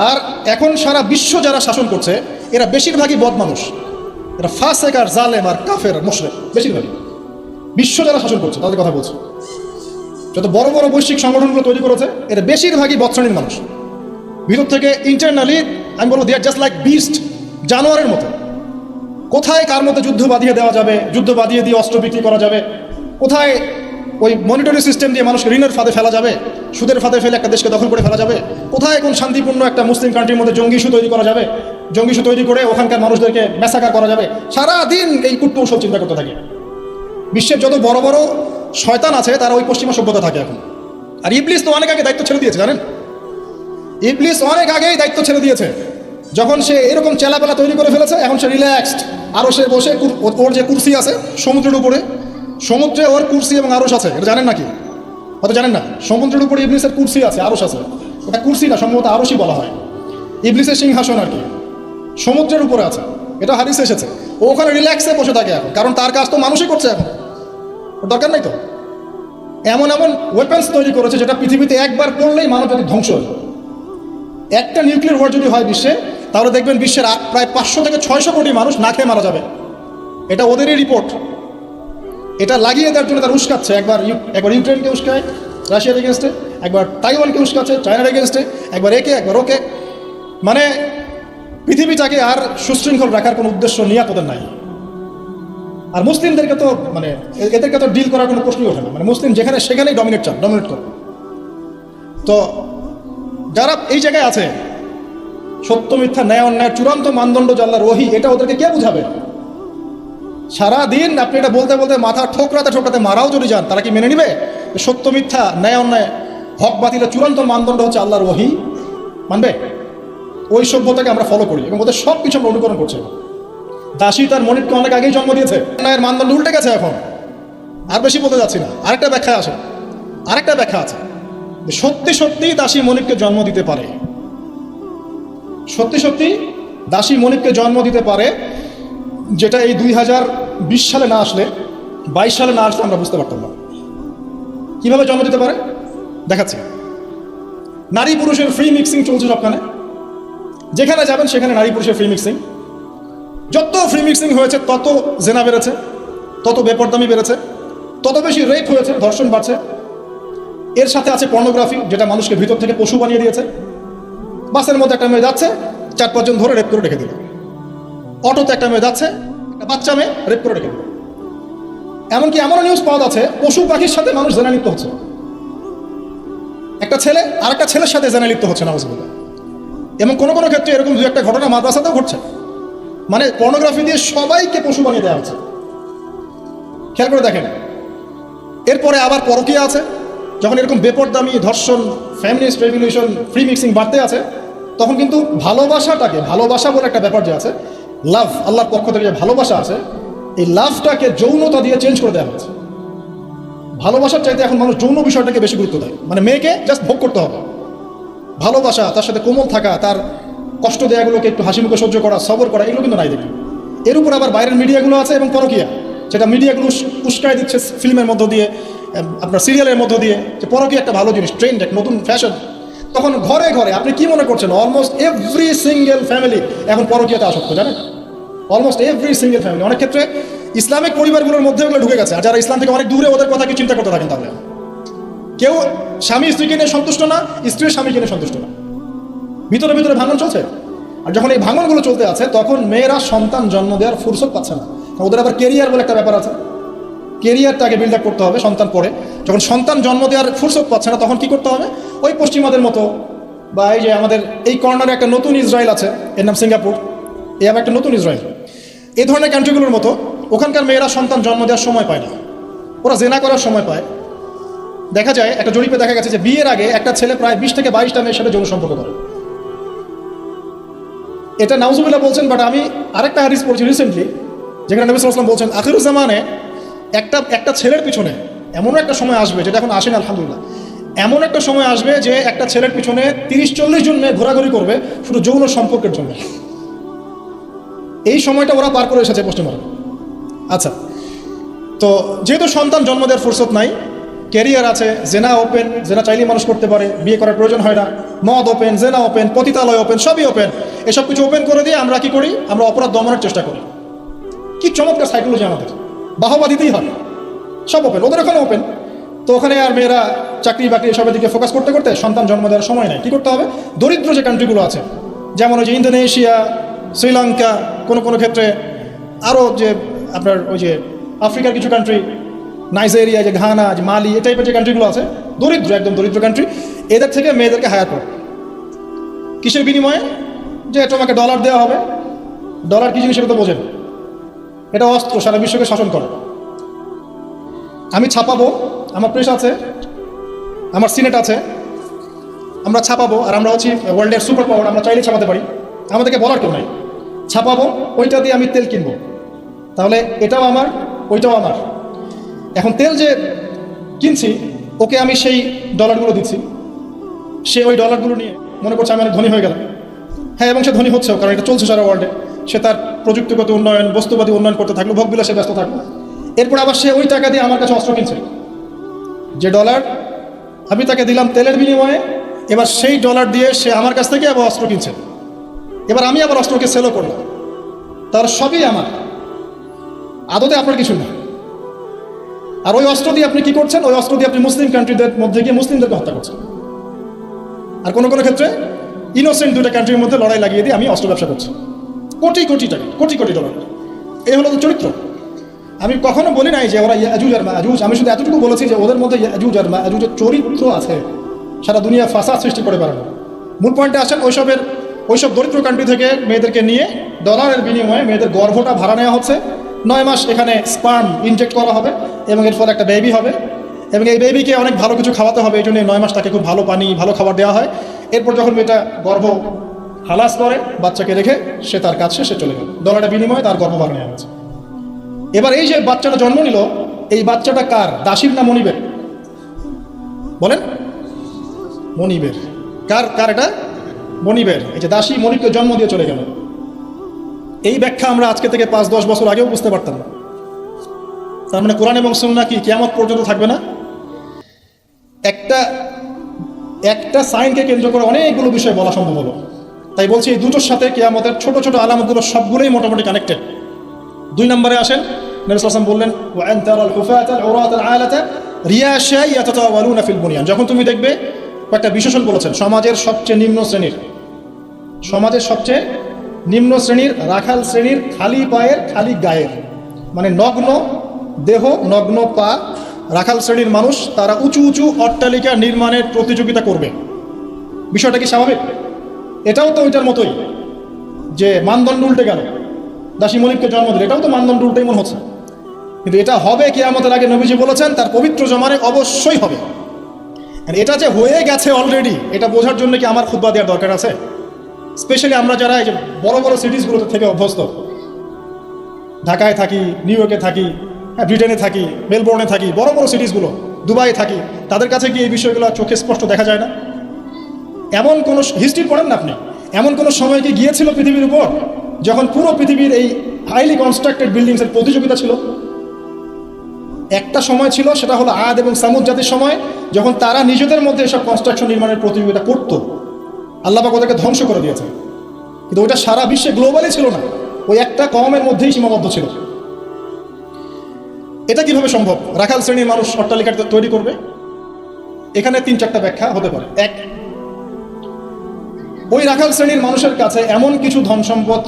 আর এখন সারা বিশ্ব যারা শাসন করছে এরা বেশিরভাগই বদ মানুষ, এরা ফাসেক আর জালেম আর কাফের মুশরিক, বেশিরভাগই বিশ্ব যারা শাসন করছে তাদের কথা বলছে। যত বড় বড় বৈশ্বিক সংগঠনগুলো তৈরি করেছে এরা বেশিরভাগই বৎসরণীর মানুষ। ভিতর থেকে ইন্টারনালি আমি বলবো দে আর জাস্ট লাইক বিস্ট, জানোয়ারের মতো। কোথায় কার মধ্যে যুদ্ধ বাঁধিয়ে দেওয়া যাবে, যুদ্ধ বাঁধিয়ে দিয়ে অস্ত্র বিক্রি করা যাবে, কোথায় ওই মনিটরি সিস্টেম দিয়ে মানুষকে ঋণের ফাঁদে ফেলা যাবে, সুদের ফাঁদে ফেলে একটা দেশকে দখল করে ফেলা যাবে? কোথায় এখন শান্তিপূর্ণ একটা মুসলিম কান্ট্রির মধ্যে জঙ্গি ইস্যু তৈরি করা যাবে, জঙ্গি ইস্যু তৈরি করে ওখানকার মানুষদেরকে ম্যাসাকার করা যাবে? সারাদিন এই কূটকৌশল চিন্তা করতে থাকে। বিশ্বের যত বড় বড় শয়তান আছে তারা ওই পশ্চিমা সভ্যতা থাকে এখন। আর ইবলিস তো অনেক আগে দায়িত্ব ছেড়ে দিয়েছে, জানেন? ইবলিস অনেক আগেই দায়িত্ব ছেড়ে দিয়েছে। যখন সে এরকম চেলাপেলা তৈরি করে ফেলেছে, এখন সে রিল্যাক্সড। আরও সে বসে ওর যে কুরসি আছে সমুদ্রের উপরে, সমুদ্রে ওর কুরসি এবং আরশ আছে, এটা জানেন নাকি? হয়তো জানেন না। সমুদ্রের উপরে ইবলিসের কুরসি আছে, আরশ আছে। এটা কুরসি না, সম্ভবত আরশই বলা হয়। ইবলিসের সিংহাসন আর কি সমুদ্রের উপরে আছে, এটা হাদিসে এসেছে। ও ওখানে রিল্যাক্সে বসে থাকে এখন, কারণ তার কাজ তো মানুষই করছে এখন, ওর দরকার নাই তো। এমন এমন ওয়েপন্স তৈরি করেছে যেটা পৃথিবীতে একবার করলেই মানব জাতি ধ্বংস হয়। একটা নিউক্লিয়ার ওয়ার যদি হয় বিশ্বে, তাহলে দেখবেন বিশ্বের প্রায় 500 থেকে 600 কোটি মানুষ না খেয়ে মারা যাবে। এটা ওদেরই রিপোর্ট। এটা লাগিয়ে দেওয়ার জন্য তারা উস্কাচ্ছে। একবার ইউক্রেনকে উস্কায় রাশিয়ার এগেনস্টে, একবার তাইওয়ানকে উস্কাচ্ছে চায়নার এগেনস্টে, একবার একে একবার ওকে। মানে পৃথিবীটাকে আর সুশৃঙ্খল রাখার কোনো উদ্দেশ্য নিয়ে তোদের নাই। আর মুসলিমদেরকে তো মানে এদেরকে তো ডিল করার কোনো প্রশ্নই ওঠে না। মানে মুসলিম যেখানে সেখানেই ডমিনেট করে। তো যারা এই জায়গায় আছে, সত্য মিথ্যা ন্যায় অন্যায় চূড়ান্ত মানদণ্ড যে আল্লাহর ওহী, এটা ওদেরকে কে বুঝাবে? সারাদিন আপনি এটা বলতে বলতে মাথা ঠোকরাতে মারাও যদি যান, তারা কি মেনে নিবে? সত্য মিথ্যা ন্যায় অন্যায় হক বাতিলের চূড়ান্ত মানদণ্ড হচ্ছে আল্লাহর ওহী, মানবে? ওই সভ্যতাকে আমরা ফলো করি এবং ওদের সব কিছু আমরা অনুকরণ করছি। দাসী তার মনিবকে অনেক আগেই জন্ম দিয়েছে। ন্যায়ের মানদণ্ড উল্টে গেছে এখন। আর বেশি বলতে যাচ্ছি না। আরেকটা ব্যাখ্যা আছে, সত্যি সত্যি দাসী মনিবকে জন্ম দিতে পারে। সত্যি সত্যি দাসী মনিবকে জন্ম দিতে পারে, যেটা এই 2020 সালে না আসলে, 22 সালে না আসলে আমরা বুঝতে পারতাম না। কিভাবে জন্ম দিতে পারে দেখাচ্ছি। নারী পুরুষের ফ্রি মিক্সিং চলছে সবখানে, যেখানে যাবেন সেখানে নারী পুরুষের ফ্রি মিক্সিং। যত ফ্রি মিক্সিং হয়েছে তত জেনা বেড়েছে, তত বেপরদামি বেড়েছে, তত বেশি রেপ হয়েছে, ধর্ষণ বাড়ছে। এর সাথে আছে পর্নোগ্রাফি, যেটা মানুষকে ভিতর থেকে পশু বানিয়ে দিয়েছে। বাসের মধ্যে একটা মেয়ে যাচ্ছে, 4-5 জন ধরে রেপ করে রেখে দিল। অটোতে একটা মেয়ে যাচ্ছে, একটা বাচ্চা মেয়ে রেপ করে রেখে দিল। এমনকি এমনও নিউজ পাওয়া যাচ্ছে পশু পাখির সাথে মানুষ জেনা লিপ্ত হচ্ছে। একটা ছেলে আর একটা ছেলের সাথে জেনা লিপ্ত হচ্ছে নাউজুবিল্লাহ। এবং কোনো কোনো ক্ষেত্রে এরকম 2-1টা ঘটনা মাদ্রাসাতেও ঘটছে। মানে পর্নোগ্রাফি দিয়ে সবাইকে পশু বানিয়ে দেওয়া হচ্ছে। খেয়াল করে দেখেন। এরপরে আবার পরকীয়া আছে। যখন এরকম বেপরদামি, ধর্ষণ, ফ্যামিলিস্ট রেভলিউশন, ফ্রি মিক্সিং বাড়তে আছে, তখন কিন্তু ভালোবাসা বলে একটা ব্যাপার যে আছে, লাভ, আল্লাহর পক্ষ থেকে যে ভালোবাসা আছে, এই লাভটাকে যৌনতা দিয়ে চেঞ্জ করে দেওয়া হয়েছে। ভালোবাসার চাইতে এখন মানুষ যৌন বিষয়টাকে বেশি গুরুত্ব দেয়। মানে মেয়েকে জাস্ট ভোগ করতে হবে। ভালোবাসা, তার সাথে কোমল থাকা, তার কষ্ট দেয়াগুলোকে একটু হাসি মুখে সহ্য করা, সবর করা, এগুলো কিন্তু নাই দেখি। এর উপর আবার বাইরের মিডিয়াগুলো আছে এবং পরকীয়া, সেটা মিডিয়াগুলো উস্কায় দিচ্ছে ফিল্মের মধ্য দিয়ে, আপনার সিরিয়ালের মধ্য দিয়ে, যে পরকীয়া একটা ভালো জিনিস, ট্রেন্ড, এক নতুন ফ্যাশন। তখন ঘরে ঘরে আপনি কি মনে করছেন, অলমোস্ট এভরি সিঙ্গেল ফ্যামিলি এখন পরকীয়াতে আসক্ত, জানেন? Almost every single family. অনেক ক্ষেত্রে ইসলামিক পরিবারগুলোর মধ্যে ওগুলো ঢুকে গেছে। আর যারা ইসলাম থেকে অনেক দূরে, ওদের কথা কি চিন্তা করতে থাকেন তাহলে? কেউ স্বামী স্ত্রীকে নিয়ে সন্তুষ্ট না, স্ত্রীর স্বামীকে নিয়ে সন্তুষ্ট না, ভিতরে ভিতরে ভাঙন চলছে। আর যখন এই ভাঙনগুলো চলতে আছে, তখন মেয়েরা সন্তান জন্ম দেওয়ার ফুরসত পাচ্ছে না। ওদের আবার কেরিয়ার বলে একটা ব্যাপার আছে, কেরিয়ারটাকে বিল্ড আপ করতে হবে সন্তান পরে। যখন সন্তান জন্ম দেওয়ার ফুরসত পাচ্ছে না, তখন কি করতে হবে? ওই পশ্চিমাদের মতো, বা এই যে আমাদের এই কর্নারে একটা নতুন ইসরায়েল আছে, এর নাম সিঙ্গাপুর, এই আমার একটা নতুন ইসরায়েল, এই ধরনের কান্ট্রিগুলোর মতো ওখানকার মেয়েরা সন্তান জন্ম দেওয়ার সময় পায় না, ওরা জেনা করার সময় পায়। দেখা যায়, একটা জরিপে দেখা গেছে যে বিয়ের আগে একটা ছেলে প্রায় 20 থেকে 22টা মেয়ের সাথে যৌন সম্পর্ক করে। এটা নাউজুবিল্লাহ বলছেন, বাট আমি আরেকটা হাদিস পড়ছি রিসেন্টলি, যেখানে নবী সাল্লাল্লাহু আলাইহি ওয়াসাল্লাম বলছেন আখিরুজ জামানে একটা ছেলের পিছনে এমন একটা সময় আসবে, যেটা এখন আসেনি আলহামদুলিল্লাহ, এমন একটা সময় আসবে যে একটা ছেলের পিছনে 30-40 জন মেয়ে ঘোরাঘুরি করবে শুধু যৌন সম্পর্কের জন্য। এই সময়টা ওরা পার করে এসেছে পশ্চিমবঙ্গে। আচ্ছা, তো যেহেতু সন্তান জন্ম দেওয়ার ফুরসত নাই, ক্যারিয়ার আছে, জেনা ওপেন, জেনা চাইলেই মানুষ করতে পারে, বিয়ে করার প্রয়োজন হয় না, মদ ওপেন, জেনা ওপেন, পতিতালয় ওপেন, সবই ওপেন। এসব কিছু ওপেন করে দিয়ে আমরা কি করি? আমরা অপরাধ দমনের চেষ্টা করি। কি চমৎকার সাইকোলজি আমাদের, বাহবা দিতেই হবে। সব ওপেন, ওদের ওখানে ওপেন। তো ওখানে আর মেয়েরা চাকরি বাকরি এসবের দিকে ফোকাস করতে করতে সন্তান জন্ম দেওয়ার সময় নেই। কী করতে হবে? দরিদ্র যে কান্ট্রিগুলো আছে, যেমন ওই যে ইন্দোনেশিয়া, শ্রীলঙ্কা, কোনো কোনো ক্ষেত্রে আরও যে আপনার ওই যে আফ্রিকার কিছু কান্ট্রি, নাইজেরিয়া, যে ঘানা, যে মালি, এই টাইপের যে কান্ট্রিগুলো আছে, দরিদ্র, একদম দরিদ্র কান্ট্রি, এদের থেকে মেয়েদেরকে হায়ার করে। কিসের বিনিময়ে? যে তোমাকে ডলার দেওয়া হবে। ডলার কি জিনিস সেটা তো বোঝেন, এটা অস্ত্র, সারা বিশ্বকে শাসন করে। আমি ছাপাবো, আমার প্রেস আছে, আমার সিনেট আছে, আমরা ছাপাবো, আর আমরা হচ্ছি ওয়ার্ল্ডের সুপার পাওয়ার, আমরা চাইলেই ছাপাতে পারি, আমাদেরকে বলার কেউ নাই। ছাপাবো, ওইটা দিয়ে আমি তেল কিনবো, তাহলে এটাও আমার, ওইটাও আমার। এখন তেল যে কিনছি, ওকে আমি সেই ডলারগুলো দিচ্ছি, সে ওই ডলারগুলো নিয়ে মনে করছে আমি অনেক ধনী হয়ে গেলাম। হ্যাঁ, এবং সে ধনী হচ্ছেও, কারণ এটা চলছে সারা ওয়ার্ল্ডে। সে তার প্রযুক্তিগত উন্নয়ন, বস্তুবাদী উন্নয়ন করতে থাকলো, ভোগবিলাসে ব্যস্ত থাকলো। এরপর আবার সে ওই টাকা দিয়ে আমার কাছে অস্ত্র কিনছে। যে ডলার আমি তাকে দিলাম তেলের বিনিময়ে, এবার সেই ডলার দিয়ে সে আমার কাছ থেকে আবার অস্ত্র কিনছে। এবার আমি আবার অস্ত্রকে সেলও করলাম, তাহলে সবই আমার, আদতে আপনার কিছু না। আর ওই অস্ত্র দিয়ে আপনি কি করছেন? ওই অস্ত্র দিয়ে আপনি মুসলিম কান্ট্রিদের মধ্যে গিয়ে মুসলিমদেরকে হত্যা করছেন। আর কোনো কোনো ক্ষেত্রে ইনোসেন্ট দুটো কান্ট্রির মধ্যে লড়াই লাগিয়ে দিয়ে আমি অস্ত্র ব্যবসা করছি, কোটি কোটি টাকা, কোটি কোটি ডলার। এই হলো তো চরিত্র। আমি কখনো বলি নাই যে ওরা ইয়াজুজ আর মাজুজ, আমি শুধু এতটুকু বলেছি যে ওদের মধ্যে ইয়াজুজ আর মাজুজের চরিত্র আছে, সারা দুনিয়া ফাসাদ সৃষ্টি করে পারে না। মূল পয়েন্টে আসেন, ওইসব দরিদ্র কান্ট্রি থেকে মেয়েদেরকে নিয়ে ডলারের বিনিময়ে মেয়েদের গর্ভটা ভাড়া নেওয়া হচ্ছে। 9 মাস এখানে স্পার্ম ইনজেক্ট করা হবে এবং এর ফলে একটা বেবি হবে, এবং এই বেবিকে অনেক ভালো কিছু খাওয়াতে হবে। এই জন্য 9 মাস তাকে খুব ভালো পানি, ভালো খাবার দেওয়া হয়। এরপর যখন মেয়েটা গর্ভ হালাস করে, বাচ্চাকে রেখে সে তার কাজ শেষে চলে গেল, ডলারের বিনিময়ে তার গর্ভ ভাড়া নেওয়া হয়েছে। এবার এই যে বাচ্চাটা জন্ম নিল, এই বাচ্চাটা কার? দাসীর না মনিবের? বলেন। মনিবের। কার এটা? মনিবের। এই যে দাসী মনিবকে জন্ম দিয়ে চলে গেল, এই ব্যাখ্যা আমরা আজকে থেকে 5-10 বছর আগেও বুঝতে পারতাম না। তার মানে কোরআন এবং সুন্নাহ কি কিয়ামত পর্যন্ত থাকবে না? একটা সাইনকে কেন্দ্র করে অনেকগুলো বিষয় বলা সম্ভব হলো। তাই বলছি, এই দুটোর সাথে কিয়ামতের ছোট ছোট আলামতগুলো সবগুলোই মোটামুটি কানেক্টেড। 2 নম্বরে আসেন, নবী সাল্লাল্লাহু আলাইহি ওয়াসাল্লাম বললেন, ওয়া আন তারাল হুফাতা আল উরাতা আল আলাতা রিয়াশা ইয়াতাতাওয়ালুনা ফিল বুনিয়ান। যখন তুমি দেখবে, কয়েকটা বিশেষণ বলেছেন, সমাজের সবচেয়ে নিম্ন শ্রেণীর রাখাল শ্রেণীর, খালি পায়ের, খালি গায়ের, মানে নগ্ন দেহ, নগ্ন পা রাখাল শ্রেণীর মানুষ, তারা উঁচু উঁচু অট্টালিকা নির্মাণের প্রতিযোগিতা করবে। বিষয়টা কি স্বাভাবিক? এটাও তো ওইটার মতোই, যে মানদণ্ড উল্টে গেল, দাসী মনিবকে জন্ম দিল, এটাও তো মানদণ্ড উল্টেই মনে হচ্ছে। কিন্তু এটা হবে কিয়ামতের আগে, নবীজি বলেছেন তার পবিত্র জমানে অবশ্যই হবে। এটা যে হয়ে গেছে অলরেডি, এটা বোঝার জন্য কি আমার খুতবা দেওয়ার দরকার আছে? স্পেশালি আমরা যারা এই যে বড় বড় সিটিসগুলোতে থেকে অভ্যস্ত, ঢাকায় থাকি, নিউ ইয়র্কে থাকি, ব্রিটেনে থাকি, মেলবোর্নে থাকি, বড় বড় সিটিসগুলো, দুবাই থাকি, তাদের কাছে কি এই বিষয়গুলো চোখে স্পষ্ট দেখা যায় না? এমন কোনো হিস্ট্রি পড়েন না আপনি, এমন কোনো সময় কি গিয়েছিল পৃথিবীর উপর যখন পুরো পৃথিবীর এই হাইলি কনস্ট্রাক্টেড বিল্ডিংসের প্রতিযোগিতা ছিল? একটা সময় ছিল, সেটা হলো আদ এবং সামুদ জাতির সময়, যখন তারা নিজেদের মধ্যে এসব কনস্ট্রাকশন নির্মাণের প্রতিযোগিতা করত। আল্লাহ পাক ওদেরকে ধ্বংস করে দিয়েছে, কিন্তু ওইটা সারা বিশ্বে গ্লোবালি ছিল না, ওই একটা কওমের মধ্যেই সীমাবদ্ধ ছিল। এটা কিভাবে সম্ভব? রাখাল শ্রেণীর মানুষ অট্টালিকা তৈরি করবে? এখানে 3-4টা ব্যাখ্যা হতে পারে। এক, ওই রাখাল শ্রেণীর মানুষের কাছে এমন কিছু ধন সম্পদ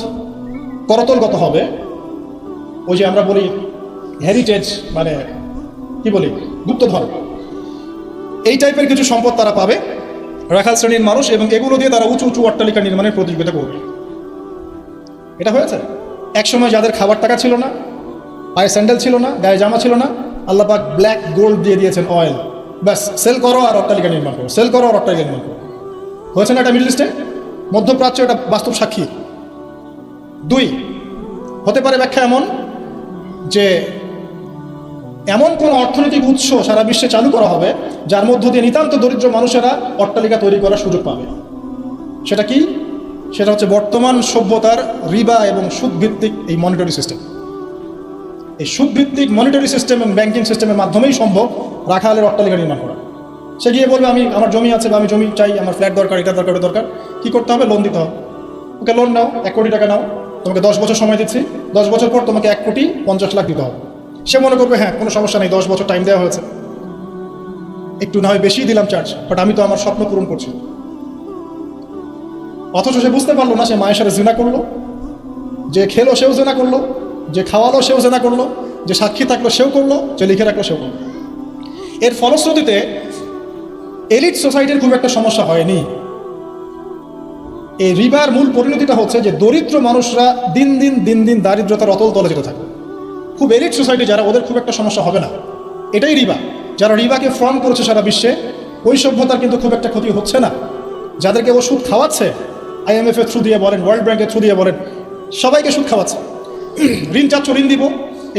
করতলগত হবে, ওই যে আমরা বলি হেরিটেজ, মানে কি বলি, গুপ্তধন, এই টাইপের কিছু সম্পদ তারা পাবে রাখাল শ্রেণীর মানুষ, এবং এগুলো দিয়ে তারা উঁচু উঁচু অট্টালিকা নির্মাণের প্রতিযোগিতা করবে। এটা হয়েছে। একসময় যাদের খাবার টাকা ছিল না, পায়ে স্যান্ডেল ছিল না, গায়ে জামা ছিল না, আল্লাহ পাক ব্ল্যাক গোল্ড দিয়ে দিয়েছেন, অয়েল, ব্যাস সেল করো আর অট্টালিকা নির্মাণ করো, সেল করো আর অট্টালিকা নির্মাণ করো। হয়েছে না এটা মিডল ইস্টে, মধ্যপ্রাচ্য, এটা বাস্তব সাক্ষী। 2, হতে পারে ব্যাখ্যা এমন যে এমন কোন অর্থনৈতিক উৎস সারা বিশ্বে চালু করা হবে যার মধ্য দিয়ে নিতান্ত দরিদ্র মানুষেরা অট্টালিকা তৈরি করার সুযোগ পাবে। সেটা কি? সেটা হচ্ছে বর্তমান সভ্যতার রিবা এবং সুদভিত্তিক এই মনিটারি সিস্টেম। এই সুদভিত্তিক মনিটারি সিস্টেম এবং ব্যাংকিং সিস্টেমের মাধ্যমেই সম্ভব রাখালের অট্টালিকা নির্মাণ করা। সে গিয়ে বলবে, আমার জমি আছে বা আমি জমি চাই, আমার ফ্ল্যাট দরকার, এটা দরকার, ওটা দরকার। কী করতে হবে? লোন দিতে হবে। ওকে লোন নাও, 1 কোটি টাকা নাও, তোমাকে 10 বছর সময় দিচ্ছি, 10 বছর পর তোমাকে 1,50,00,000 দিতে হবে। সে মনে করবে হ্যাঁ, কোনো সমস্যা নেই, 10 বছর টাইম দেওয়া হয়েছে, একটু না হয় বেশি দিলাম চার্জ, বাট আমি তো আমার স্বপ্ন পূরণ করছি। অথচ সে বুঝতে পারলো না, সে মায়ের সাথে জিনা করলো, যে খেলো সেও জেনা করলো, যে খাওয়ালো সেও জেনা করলো, যে সাক্ষী থাকলো সেও করলো, যে লিখে রাখলো সেও করলো। এর ফলশ্রুতিতে এলিট সোসাইটির খুব একটা সমস্যা হয়নি। এই রিবার মূল পরিণতিটা হচ্ছে যে দরিদ্র মানুষরা দিন দিন দারিদ্রতার অতল তলে যেতে থাকে। খুব এলিট সোসাইটি যারা, ওদের খুব একটা সমস্যা হবে না। এটাই রিবা। যারা রিবাকে ফ্রন্ট করেছে সারা বিশ্বে, ওই সভ্যতার কিন্তু খুব একটা ক্ষতি হচ্ছে না। যাদেরকে ও সুদ খাওয়াচ্ছে, IMF এর থ্রু দিয়ে বলেন, ওয়ার্ল্ড ব্যাংকের থ্রু দিয়ে বলেন, সবাইকে সুদ খাওয়াচ্ছে। ঋণ চাচ্ছ, ঋণ দিব,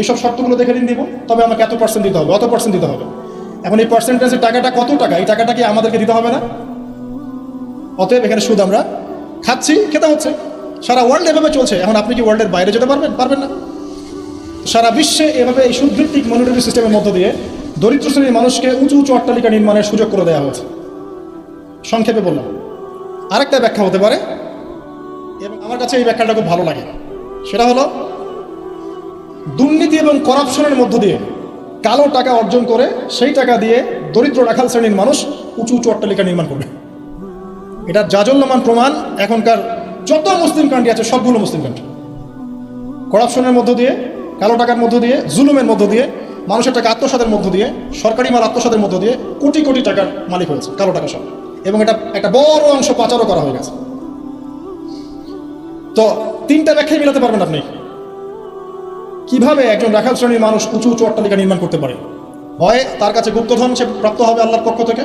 এইসব শর্তগুলো দেখে ঋণ দিব, তবে আমাকে এত পার্সেন্ট দিতে হবে, অত পার্সেন্ট দিতে হবে। এখন এই পার্সেন্টেজের টাকাটা কত টাকা, এই টাকাটা কি আমাদেরকে দিতে হবে না? অতএব এখানে সুদ আমরা খাচ্ছি, খেতে হচ্ছে। সারা ওয়ার্ল্ড এভাবে চলছে। এখন আপনি কি ওয়ার্ল্ডের বাইরে যেতে পারবেন না। সারা বিশ্বে এভাবে এই সুদভিত্তিক মনিটারি সিস্টেমের মধ্য দিয়ে দরিদ্র শ্রেণীর মানুষকে উঁচু উঁচু অট্টালিকা নির্মাণের সুযোগ করে দেওয়া হয়েছে। সংক্ষেপে বললাম। আরেকটা ব্যাখ্যা হতে পারে, এবং আমার কাছে এই ব্যাখ্যাটা খুব ভালো লাগে, সেটা হলো দুর্নীতি এবং করাপশনের মধ্য দিয়ে কালো টাকা অর্জন করে সেই টাকা দিয়ে দরিদ্র রাখাল শ্রেণীর মানুষ উঁচু উঁচু অট্টালিকা নির্মাণ করবে। এটা জাজল্যমান প্রমাণ। এখনকার যত মুসলিম কান্ট্রি আছে সবগুলো মুসলিম কান্ট্রি করাপশনের মধ্য দিয়ে, কালো টাকার মধ্য দিয়ে, জুলুমের মধ্য দিয়ে, মানুষের টাকা আত্মসাতের মধ্য দিয়ে, সরকারি মাল আত্মসাতের মধ্য দিয়ে কোটি কোটি টাকার মালিক হয়েছে কালো টাকা সব। এবং এটা একটা বড় অংশ পাচারও করা হয়ে গেছে। তো তিনটা ব্যাখ্যাই মিলাতে পারবেন আপনি। কিভাবে একজন রাখাল শ্রেণীর মানুষ উঁচু উঁচু অট্টালিকা নির্মাণ করতে পারে? হয় তার কাছে গুপ্তধন সে প্রাপ্ত হবে আল্লাহর পক্ষ থেকে,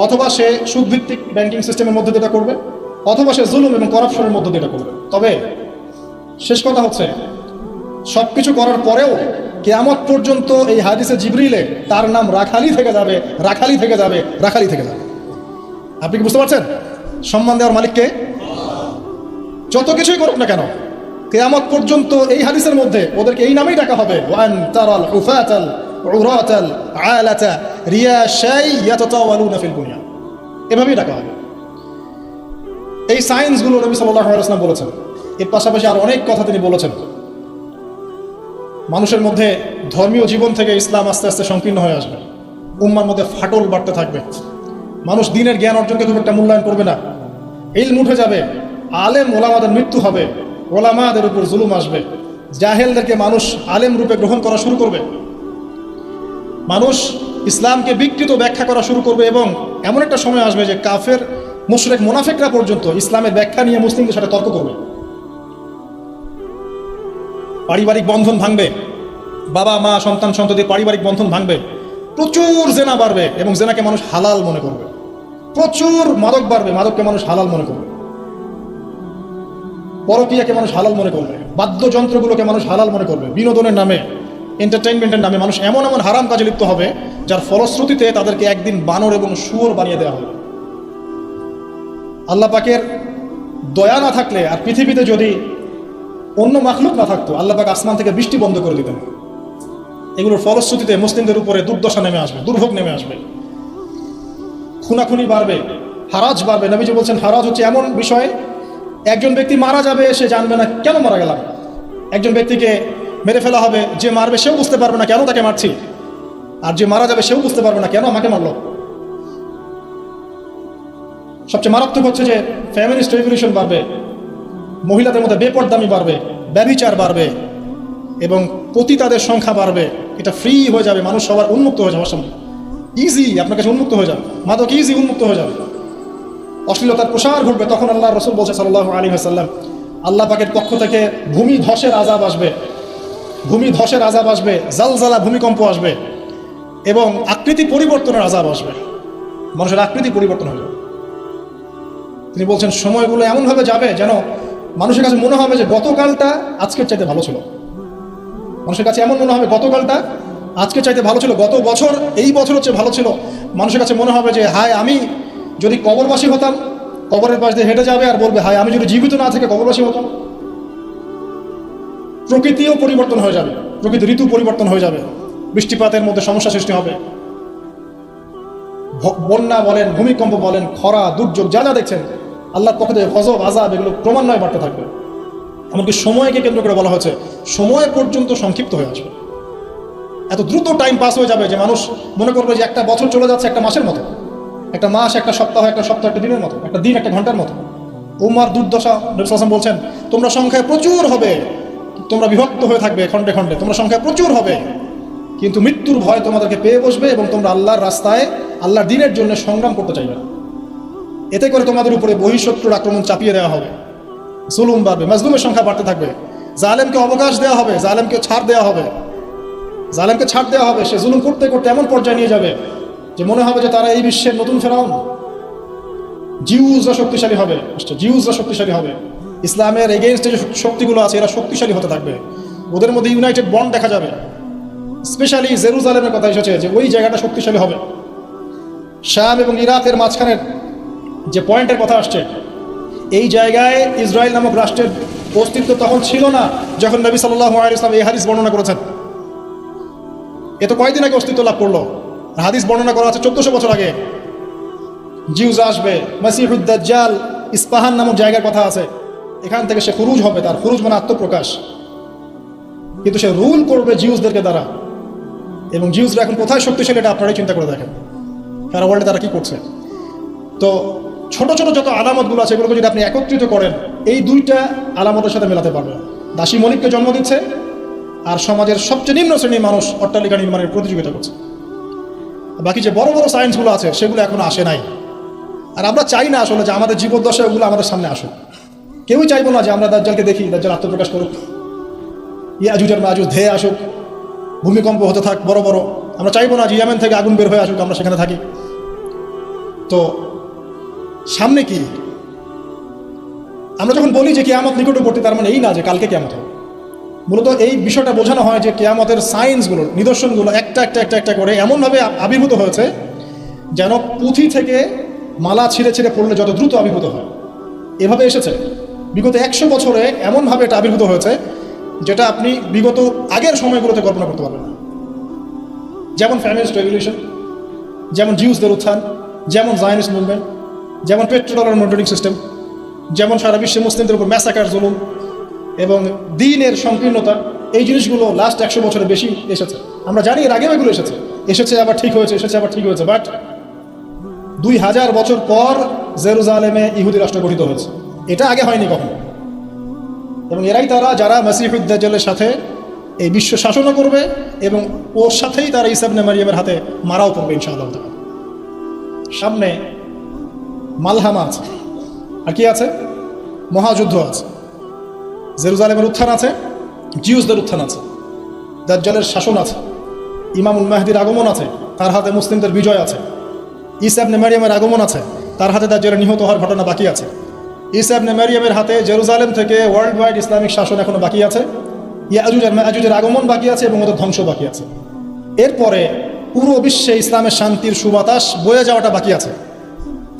অথবা সে সুদভিত্তিক ব্যাংকিং সিস্টেমের মধ্যে দিয়ে এটা করবে, অথবা সে জুলুম এবং করাপশনের মধ্যে দিয়ে এটা করবে। তবে শেষ কথা হচ্ছে, সবকিছু করার পরেও কিয়ামত পর্যন্ত এই হাদিসে জিবরিলে তার নাম রাখালি থেকে যাবে, রাখালি থেকে যাবে, রাখালি থেকে যাবে। আপনি কি বুঝতে পারছেন? সম্মান দেওয়ার মালিককে। যত কিছুই করুক না কেন, কিয়ামত পর্যন্ত এই হাদিসের মধ্যে ওদেরকে এই নামেই ডাকা হবে, ওয়ান তারাল উফাতাল উরাতাল আলাতা রিয়াশাই ইয়াতাতাওয়ালুনা ফিল বুনিয়ান। এভাবেই ডাকা হবে। এই সায়েন্সগুলো নবী সাল্লাল্লাহু আলাইহি ওয়াসাল্লাম বলেছেন। এর পাশাপাশি আর অনেক কথা তিনি বলেছেন। মানুষের মধ্যে ধর্মীয় জীবন থেকে ইসলাম আস্তে আস্তে সংকীর্ণ হয়ে আসবে, উম্মার মধ্যে ফাটল বাড়তে থাকবে, মানুষ দিনের জ্ঞান অর্জনকে খুব একটা মূল্যায়ন করবে না, ইলম উঠে যাবে, আলেম ওলামাদের মৃত্যু হবে, ওলামাদের উপর জুলুম আসবে, জাহেলদেরকে মানুষ আলেম রূপে গ্রহণ করা শুরু করবে, মানুষ ইসলামকে বিকৃত ব্যাখ্যা করা শুরু করবে, এবং এমন একটা সময় আসবে যে কাফের, মুশরিক, মুনাফিকরা পর্যন্ত ইসলামের ব্যাখ্যা নিয়ে মুসলিমদের সাথে তর্ক করবে। পারিবারিক বন্ধন ভাঙবে, বাবা মা সন্তান সন্ততি পারিবারিক বন্ধন ভাঙবে, প্রচুর জেনা বাড়বে এবং জেনাকে মানুষ হালাল মনে করবে, প্রচুর মাদক বাড়বে, মাদককে মানুষ হালাল মনে করবে, পরকীয়াকে মানুষ হালাল মনে করবে, বাদ্যযন্ত্রগুলোকে মানুষ হালাল মনে করবে, বিনোদনের নামে, এন্টারটেইনমেন্টের নামে মানুষ এমন এমন হারাম কাজে লিপ্ত হবে যার ফলশ্রুতিতে তাদেরকে একদিন বানর এবং শুয়োর বানিয়ে দেওয়া হবে। আল্লাহ পাকের দয়া না থাকলে, আর পৃথিবীতে যদি অন্য মাখলুক না থাকতো, আল্লাহ পাক আসমান থেকে বৃষ্টি বন্ধ করে দিতেন। এগুলোর ফলশ্রুতিতে মুসলিমদের উপরে দুর্দশা নেমে আসবে, দুর্ভোগ নেমে আসবে, খুনাখুনি বাড়বে, হারাজ বাড়বে। নবীজি বলছেন হারাজ হচ্ছে এমন বিষয়, একজন ব্যক্তি মারা যাবে, সে জানবে না কেন মারা গেলাম। একজন ব্যক্তিকে মেরে ফেলা হবে, যে মারবে সেও বুঝতে পারবে না কেন তাকে মারছি, আর যে মারা যাবে সেও বুঝতে পারবে না কেন আমাকে মারলো। সবচেয়ে মারাত্মক হচ্ছে যে ফ্যামিলিস্ট রেভলিউশন বাড়বে, মহিলাদের মধ্যে বেপরদামি বাড়বে, ব্যভিচার বাড়বে, এবং পতিতাদের সংখ্যা বাড়বে। এটা ফ্রি হয়ে যাবে, মানুষ সবার উন্মুক্ত হয়ে যাবে, সামনে ইজি আপনার কাছে উন্মুক্ত হয়ে যাবে, মাদক ইজি উন্মুক্ত হয়ে যাবে, অশ্লীলতার প্রসার ঘটবে। তখন আল্লাহ রসুল বলছে সাল্লাল্লাহু আলাইহি ওয়াসাল্লাম, আল্লাহ পাকের পক্ষ থেকে ভূমি ধসের আযাব আসবে, ভূমি ধসের আযাব আসবে, জালজালা ভূমিকম্প আসবে, এবং আকৃতি পরিবর্তনের আযাব আসবে, মানুষের আকৃতি পরিবর্তন হয়ে যাবে। তিনি বলছেন সময়গুলো এমনভাবে যাবে যেন মানুষের কাছে মনে হবে যে গতকালটা আজকের চাইতে ভালো ছিল। মানুষের কাছে এমন মনে হবে গতকালটা আজকের চাইতে ভালো ছিল, গত বছর এই বছর হচ্ছে ভালো ছিল। মানুষের কাছে মনে হবে যে হায়, আমি যদি কবরবাসী হতাম, কবরের পাশ দিয়ে হেঁটে যাবে আর বলবে হায়, আমি যদি জীবিত না থেকে কবরবাসী হতাম। প্রকৃতিও পরিবর্তন হয়ে যাবে, প্রকৃতি ঋতু পরিবর্তন হয়ে যাবে, বৃষ্টিপাতের মধ্যে সমস্যা সৃষ্টি হবে, বন্যা বলেন, ভূমিকম্প বলেন, খরা, দুর্যোগ যা যা দেখছেন আল্লাহর পক্ষ থেকে গজব, আযাব, এগুলো ক্রমান্বয়ে বাড়তে থাকবে। এমনকি সময়কে কেন্দ্র করে বলা হয়েছে সময় পর্যন্ত সংক্ষিপ্ত হয়ে আসবে। এত দ্রুত টাইম পাস হয়ে যাবে যে মানুষ মনে করবে যে একটা বছর চলে যাচ্ছে একটা মাসের মতো, একটা মাস একটা সপ্তাহ, একটা সপ্তাহ একটা দিনের মতো, একটা দিন একটা ঘন্টার মতো। উম্মার দুর্দশা। নবী সাল্লাল্লাহু আলাইহি ওয়াসাল্লাম বলছেন তোমরা সংখ্যায় প্রচুর হবে, তোমরা বিভক্ত হয়ে থাকবে খণ্ডে খণ্ডে, তোমরা সংখ্যা প্রচুর হবে, কিন্তু মৃত্যুর ভয় তোমাদেরকে পেয়ে বসবে এবং তোমরা আল্লাহর রাস্তায় আল্লাহর দ্বীনের জন্য সংগ্রাম করতে চাইবে না। এতে করে তোমাদের উপরে বহিঃশত্রুর আক্রমণ চাপিয়ে দেওয়া হবে, জুলুম বাড়বে, মাজলুমের সংখ্যা বাড়তে থাকবে, জালেমকে অবকাশ দেওয়া হবে, জালেমকে ছাড় দেওয়া হবে, জালেমকে ছাড় দেওয়া হবে। সে জুলুম করতে করতে এমন পর্যায়ে নিয়ে যাবে যে মনে হবে যে তারা এই বিশ্বের নতুন ফেরাউন। জিউসরা শক্তিশালী হবে, জিউসরা শক্তিশালী হবে, ইসলামের এগেইনস্টে যে শক্তিগুলো আছে এরা শক্তিশালী হতে থাকবে, ওদের মধ্যে ইউনাইটেড বন্ড দেখা যাবে। স্পেশালি জেরুজালেমের কথা এসেছে যে ওই জায়গাটা শক্তিশালী হবে। শাম এবং ইরাকের মাঝখানের যে পয়েন্টের কথা আসছে, এই জায়গায় ইসরায়েল নামক রাষ্ট্রের অস্তিত্ব তখন ছিল না যখন নবী সাল্লাল্লাহু আলাইহি ওয়াসাল্লাম এই হাদিস বর্ণনা করেছেন। এ তো কয়েকদিন আগে অস্তিত্ব লাভ করলো, হাদিস বর্ণনা করা আছে 1400 বছর আগে। জিউস আসবে, মাসিহুদ দাজ্জাল ইস্পাহান নামক জায়গার কথা আছে, এখান থেকে সে খুরুজ হবে, তার খুরুজ মানে আত্মপ্রকাশ, কিন্তু সে রুল করবে জিউসদেরকে দ্বারা। এবং জিউসরা এখন কোথায় শক্তিশালী এটা আপনারাই চিন্তা করে দেখেন, সারা ওয়ার্ল্ডে তারা কি করছে। তো ছোট ছোট যত আলামতগুলো আছে এগুলোকে যদি আপনি একত্রিত করেন, এই দুইটা আলামতের সাথে মেলাতে পারবেন। দাসী মনিককে জন্ম দিচ্ছে, আর সমাজের সবচেয়ে নিম্ন শ্রেণীর মানুষ অট্টালিকা নির্মাণের প্রতিযোগিতা করছে। বাকি যে বড় বড় সায়েন্সগুলো আছে সেগুলো এখনো আসে নাই। আর আমরা চাই না আসলে যে আমাদের জীবদ্দশায় ওগুলো আমাদের সামনে আসুক। কেউই চাইবো না যে আমরা দাজ্জালকে দেখি, দাজ্জাল আত্মপ্রকাশ করুক, ইয়াজুজ আর মাজুজ ধেয়ে আসুক, ভূমিকম্প হতে থাক বড় বড়। আমরা চাইবো না যে ইয়েমেন থেকে আগুন বের হয়ে আসুক, আমরা সেখানে থাকি। তো সামনে কি আমরা যখন বলি যে কিয়ামত নিকটবর্তী, তার মানে এই না যে কালকে কিয়ামত হবে। মূলত এই বিষয়টা বোঝানো হয় যে কিয়ামতের সায়েন্সগুলো, নিদর্শনগুলো একটা একটা একটা একটা করে এমনভাবে আবির্ভূত হয়েছে যেন পুঁথি থেকে মালা ছিঁড়ে ছিঁড়ে পড়লে যত দ্রুত আবির্ভূত হয়, এভাবে এসেছে। বিগত 100 বছরে এমনভাবে এটা আবির্ভূত হয়েছে যেটা আপনি বিগত আগের সময়গুলোতে কল্পনা করতে পারবেন না। যেমন ফ্যামিলিস্ট রেভলিউশন, যেমন জিউসদের উত্থান, যেমন জায়নিস্ট মুভমেন্ট, যেমন পেট্রোডলার মনিটরিং সিস্টেম, যেমন সারা বিশ্বে মুসলিমদের উপর ম্যাসাকার জুলুম এবং দ্বীনের সংকীর্ণতা, এই জিনিসগুলো লাস্ট 100 বছরে বেশি এসেছে। আমরা জানি এর আগেও এগুলো এসেছে আবার ঠিক হয়েছে, এসেছে আবার ঠিক হয়েছে। বাট 2000 বছর পর জেরুজালেমে ইহুদি রাষ্ট্র গঠিত হয়েছে, এটা আগে হয়নি কখনো। এবং এরাই তারা যারা মাসিহুদ দাজ্জালের সাথে এই বিশ্ব শাসনও করবে এবং ওর সাথেই তারা ঈসা ইবনে মারইয়ামের হাতে মারাও করবে ইনশাআল্লাহ। সামনে মালহামা আছে, আর কি আছে? মহাযুদ্ধ আছে, জেরুজালেমের উত্থান আছে, জিউসদের উত্থান আছে, দাজ্জালের শাসন আছে, ইমামুল মাহদির আগমন আছে, তার হাতে মুসলিমদের বিজয় আছে, ঈসা ইবনে মারইয়ামের আগমন আছে, তার হাতে দাজ্জালের নিহত হওয়ার ঘটনা বাকি আছে, ঈসা ইবনে মারইয়ামের হাতে জেরুজালেম থেকে ওয়ার্ল্ড ওয়াইড ইসলামিক শাসন এখনো বাকি আছে, ইয়াজুজ আর মায়াজুজের আগমন বাকি আছে এবং ওদের ধ্বংস বাকি আছে। এরপরে পুরো বিশ্বে ইসলামের শান্তির সুবাতাস বয়ে যাওয়াটা বাকি আছে।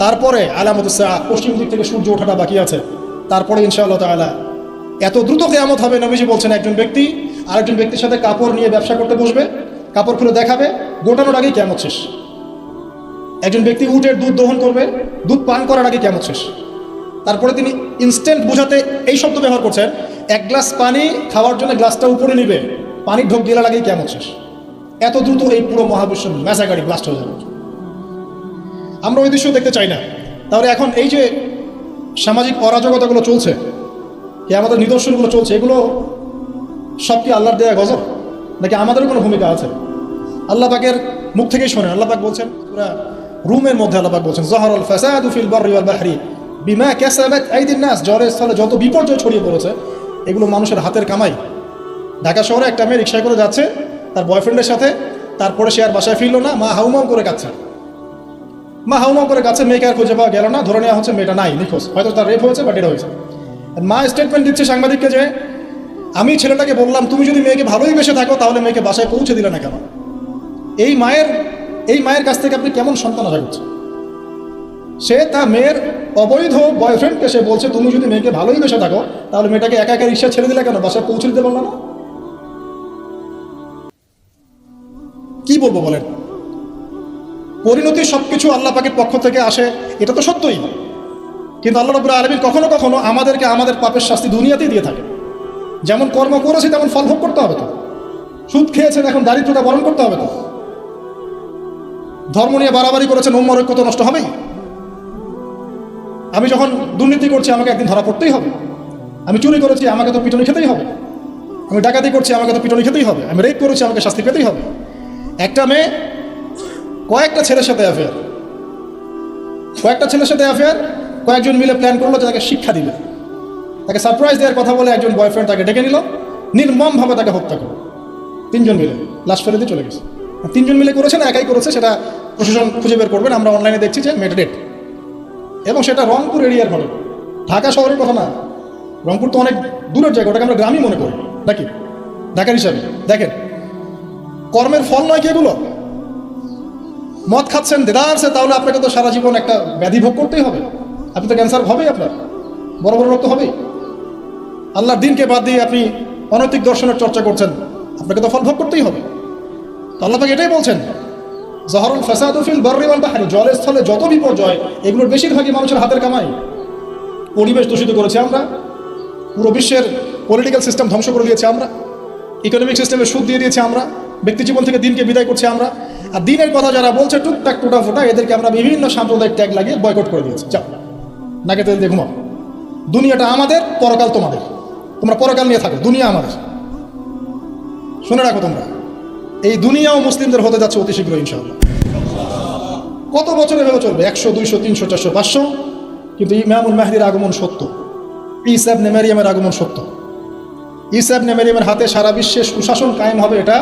তারপরে আলামতুস সাআ, পশ্চিম দিক থেকে সূর্য ওঠাটা বাকি আছে। তারপরে ইনশাআল্লাহ তাআলা এত দ্রুত কিয়ামত হবে, নবীজি বলছেন একজন ব্যক্তি আরেকজন ব্যক্তির সাথে কাপড় নিয়ে ব্যবসা করতে বসবে, কাপড় খুলে দেখাবে, গোটানোর আগেই কিয়ামত শেষ। একজন ব্যক্তি উটের দুধ দহন করবে, দুধ পান করার আগে কিয়ামত শেষ। তারপরে তিনি ইনস্ট্যান্ট বোঝাতে এই শব্দ ব্যবহার করছেন, এক গ্লাস পানি খাওয়ার জন্য গ্লাসটা উপরে নিবে, পানির ঢোক গেলার আগেই কিয়ামত শেষ। এত দ্রুত এই পুরো মহাবিশ্ব ম্যাসাকারি ব্লাস্ট হয়ে যাবে। আমরা ওই দৃশ্য দেখতে চাই না। তাহলে এখন এই যে সামাজিক অরাজকতাগুলো চলছে, আমাদের নিদর্শনগুলো চলছে, এগুলো সব কি আল্লাহর দেয়া গজব, নাকি আমাদেরও কোনো ভূমিকা আছে? আল্লাহ পাকের মুখ থেকেই শোনে। আল্লাহ পাক বলছেন সূরা রুমের মধ্যে, আল্লাহ পাক বলছেন যাহারাল ফাসাদু ফিল বাররি ওয়াল বাহরি বিমা কাসাবাত আইদিন নাস। জ্বরের স্থলে যত বিপর্যয় ছড়িয়ে পড়েছে এগুলো মানুষের হাতের কামাই। ঢাকা শহরে একটা মেয়ে রিক্সায় করে যাচ্ছে তার বয়ফ্রেন্ডের সাথে, তারপরে সে আর বাসায় ফিরল না, মা হাউমাউ করে কাঁদছে, মা হাউমাউ করে কাঁদছে, মেয়েকে আর খুঁজে পাওয়া গেল না, ধরে নেওয়া হচ্ছে মেয়েটা নাই, নিখোঁজ, হয়তো তার রেপ হয়েছে বা ডেড হয়েছে। মা স্টেটমেন্ট দিচ্ছে সাংবাদিককে যে আমি ছেলেটাকে বললাম তুমি যদি মেয়েকে ভালোই বেসে থাকো তাহলে মেয়েকে বাসায় পৌঁছে দিলে না কেন? এই মায়ের কাছ থেকে আপনি কেমন সন্তান আশা করছেন? সে তার মেয়ের অবৈধ বয়ফ্রেন্ডকে সে বলছে তুমি যদি মেয়েকে ভালোই বেসে থাকো তাহলে মেয়েটাকে একা একা রিক্সা ছেড়ে দিলে কেন, বাসায় পৌঁছে দিতে পারলো না? কি বলবো বলেন? পরিণতি সবকিছু আল্লাহ পাকের পক্ষ থেকে আসে, এটা তো সত্যই। কিন্তু আল্লাহ রাব্বুল আলামিন কখনো কখনো আমাদেরকে আমাদের পাপের শাস্তি দুনিয়াতেই দিয়ে থাকে। যেমন কর্ম করেছি তেমন ফল ভোগ করতে হবে তো। সুদ খেয়েছেন, এখন দারিদ্রতা বরণ করতে হবে তো। ধর্ম নিয়ে বাড়াবাড়ি করেছেন, উম্মার ঐক্য তো নষ্ট হবেই। আমি যখন দুর্নীতি করছি আমাকে একদিন ধরা পড়তেই হবে। আমি চুরি করেছি আমাকে তো পিটুনি খেতেই হবে। আমি ডাকাতি করছি, আমাকে তো পিটনি খেতেই হবে। আমি রেপ করেছি, আমাকে শাস্তি পেতেই হবে। একটা মেয়ে কয়েকটা ছেলের সাথে অ্যাফেয়ার, কয়েকজন মিলে প্ল্যান করলো যে তাকে শিক্ষা দিবে, তাকে সারপ্রাইজ দেওয়ার কথা বলে একজন বয়ফ্রেন্ড তাকে ডেকে নিল, নির্মমভাবে তাকে হত্যা করলো। 3 জন মিলে লাশ ফেলে দিয়ে চলে গেছে। 3 জন মিলে করেছে না একাই করেছে সেটা প্রশাসন খুঁজে বের করবেন। আমরা অনলাইনে দেখছি যে মেয়েটা ডেট, এবং সেটা রংপুর এরিয়ার ঘটনা, ঢাকা শহরের কথা না। রংপুর তো অনেক দূরের জায়গা, ওটাকে আমরা গ্রামই মনে করি নাকি ঢাকার হিসাবে। দেখেন কর্মের ফল নয় কি এগুলো? মদ খাচ্ছেন, দেদারছে, তাহলে আপনাকে তো সারা জীবন একটা ব্যাধি ভোগ করতেই হবে। আপনি তো ক্যান্সার হবেই, আপনার বড় বড় রোগ তো হবেই। আল্লাহর দিনকে বাদ দিয়ে আপনি অনৈতিক দর্শনের চর্চা করছেন, আপনাকে তো ফল ভোগ করতেই হবে। তো আল্লাহ পাক এটাই বলছেন, জহরুল ফাসাদু ফিল বাররি ওয়াল বাহরি, জলের স্থলে যত বিপর্যয় এগুলোর বেশিরভাগই মানুষের হাতের কামাই। পরিবেশ দূষিত করেছি আমরা, পুরো বিশ্বের পলিটিক্যাল সিস্টেম ধ্বংস করে দিয়েছি আমরা, ইকোনমিক সিস্টেমে সুদ দিয়ে দিয়েছি আমরা, ব্যক্তি জীবন থেকে দিনকে বিদায় করছি আমরা। আর দিনের কথা যারা বলছে টুকটাক টুটা ফোটা, এদেরকে আমরা বিভিন্ন সাম্প্রদায়িক ট্যাগ লাগিয়ে বয়কট করে দিয়েছি। যাও নাকে তেল দিয়ে ঘুমাও, দুনিয়াটা আমাদের, পরকাল তোমাদের, তোমরা পরকাল নিয়ে থাকো, দুনিয়া আমাদের। শুনে রাখো তোমরা, এই দুনিয়াও মুসলিমদের হতে যাচ্ছে অতি শীঘ্র ইনশাআল্লাহ। কত বছর এভাবে চলবে? 100, 200, 300, 400, 500, কিন্তু ইমামুল মাহদির আগমন সত্য, ঈসা ইবনে মারইয়ামের আগমন সত্য। ঈসা ইবনে মারইয়ামের হাতে সারা বিশ্বে সুশাসন কায়েম হবে, এটা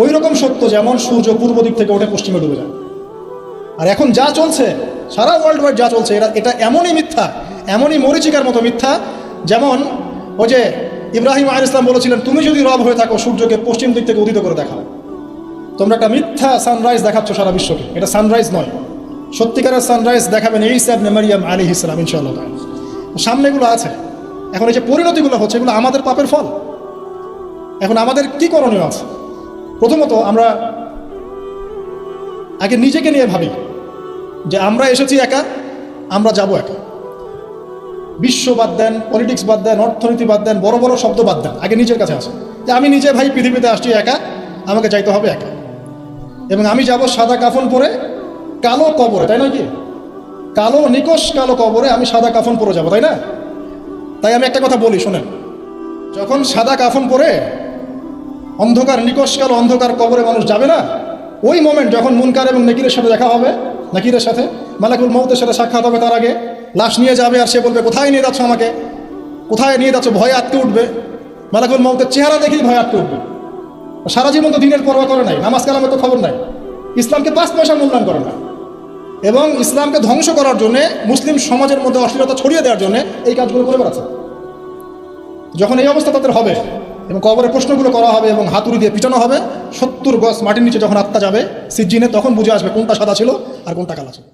ওই রকম সত্য যেমন সূর্য পূর্ব দিক থেকে ওঠে পশ্চিমে ডুবে যায়। আর এখন যা চলছে সারা ওয়ার্ল্ড ওয়াইড যা চলছে, এটা এমনই মিথ্যা, এমনই মরিচিকার মতো মিথ্যা, যেমন ওই যে ইব্রাহিম আলাইহিস সালাম বলেছিলেন, তুমি যদি রব হয়ে থাকো সূর্যকে পশ্চিম দিক থেকে উদিত করে দেখাও। তোমরা একটা মিথ্যা সানরাইজ দেখাচ্ছ সারা বিশ্বকে, এটা সানরাইজ নয়। সত্যিকারের সানরাইজ দেখাবেন ঈসা ইবনে মারইয়াম আলাইহিস সালাম ইনশাআল্লাহ। সামনে এগুলো আছে। এখন এই যে পরিণতিগুলো হচ্ছে, এগুলো আমাদের পাপের ফল। এখন আমাদের কি করণীয় আছে? প্রথমত আমরা আগে নিজেকে নিয়ে ভাবি যে আমরা এসেছি একা, আমরা যাব একা। বিশ্ব বাদ দেন, পলিটিক্স বাদ দেন, অর্থনীতি বাদ দেন, বড় বড় শব্দ বাদ দেন, আগে নিজের কাছে আসেন যে আমি নিজে ভাই পৃথিবীতে আসছি একা, আমাকে যাইতে হবে একা। এবং আমি যাব সাদা কাফন পরে কালো কবরে, তাই নয় কি? কালো নিকশ কালো কবরে আমি সাদা কাফন পরে যাব, তাই না? তাই আমি একটা কথা বলি শোনেন, যখন সাদা কাফন পরে অন্ধকার নিকশ কালো অন্ধকার কবরে মানুষ যাবে না, ওই মোমেন্ট যখন মুনকার এবং নাকিরের সাথে দেখা হবে, নাকিরের সাথে মালাকুল মউতের সাথে সাক্ষাৎ হবে, তার আগে লাশ নিয়ে যাবে আর সে বলবে কোথায় নিয়ে যাচ্ছ আমাকে, কোথায় নিয়ে যাচ্ছ? ভয়ে আটকে উঠবে। মালাকুল মউতের চেহারা দেখেই ভয়ে আটকে উঠবে। সারা জীবন তো দিনের পরোয়া করে নাই, নামাজ কালামের তো খবর নাই, ইসলামকে 5 পয়সা মূল্যায়ন করে না, এবং ইসলামকে ধ্বংস করার জন্য, মুসলিম সমাজের মধ্যে অশ্লীলতা ছড়িয়ে দেওয়ার জন্য এই কাজগুলো করে বেড়াচ্ছে। যখন এই অবস্থা তাদের হবে এবং কবরের প্রশ্নগুলো করা হবে এবং হাতুড়ি দিয়ে পিটানো হবে, 70 গজ মাটির নিচে যখন আত্মা যাবে সিজ্জিনে, তখন বুঝে আসবে কোনটা সাদা ছিল আর কোনটা কালা ছিল।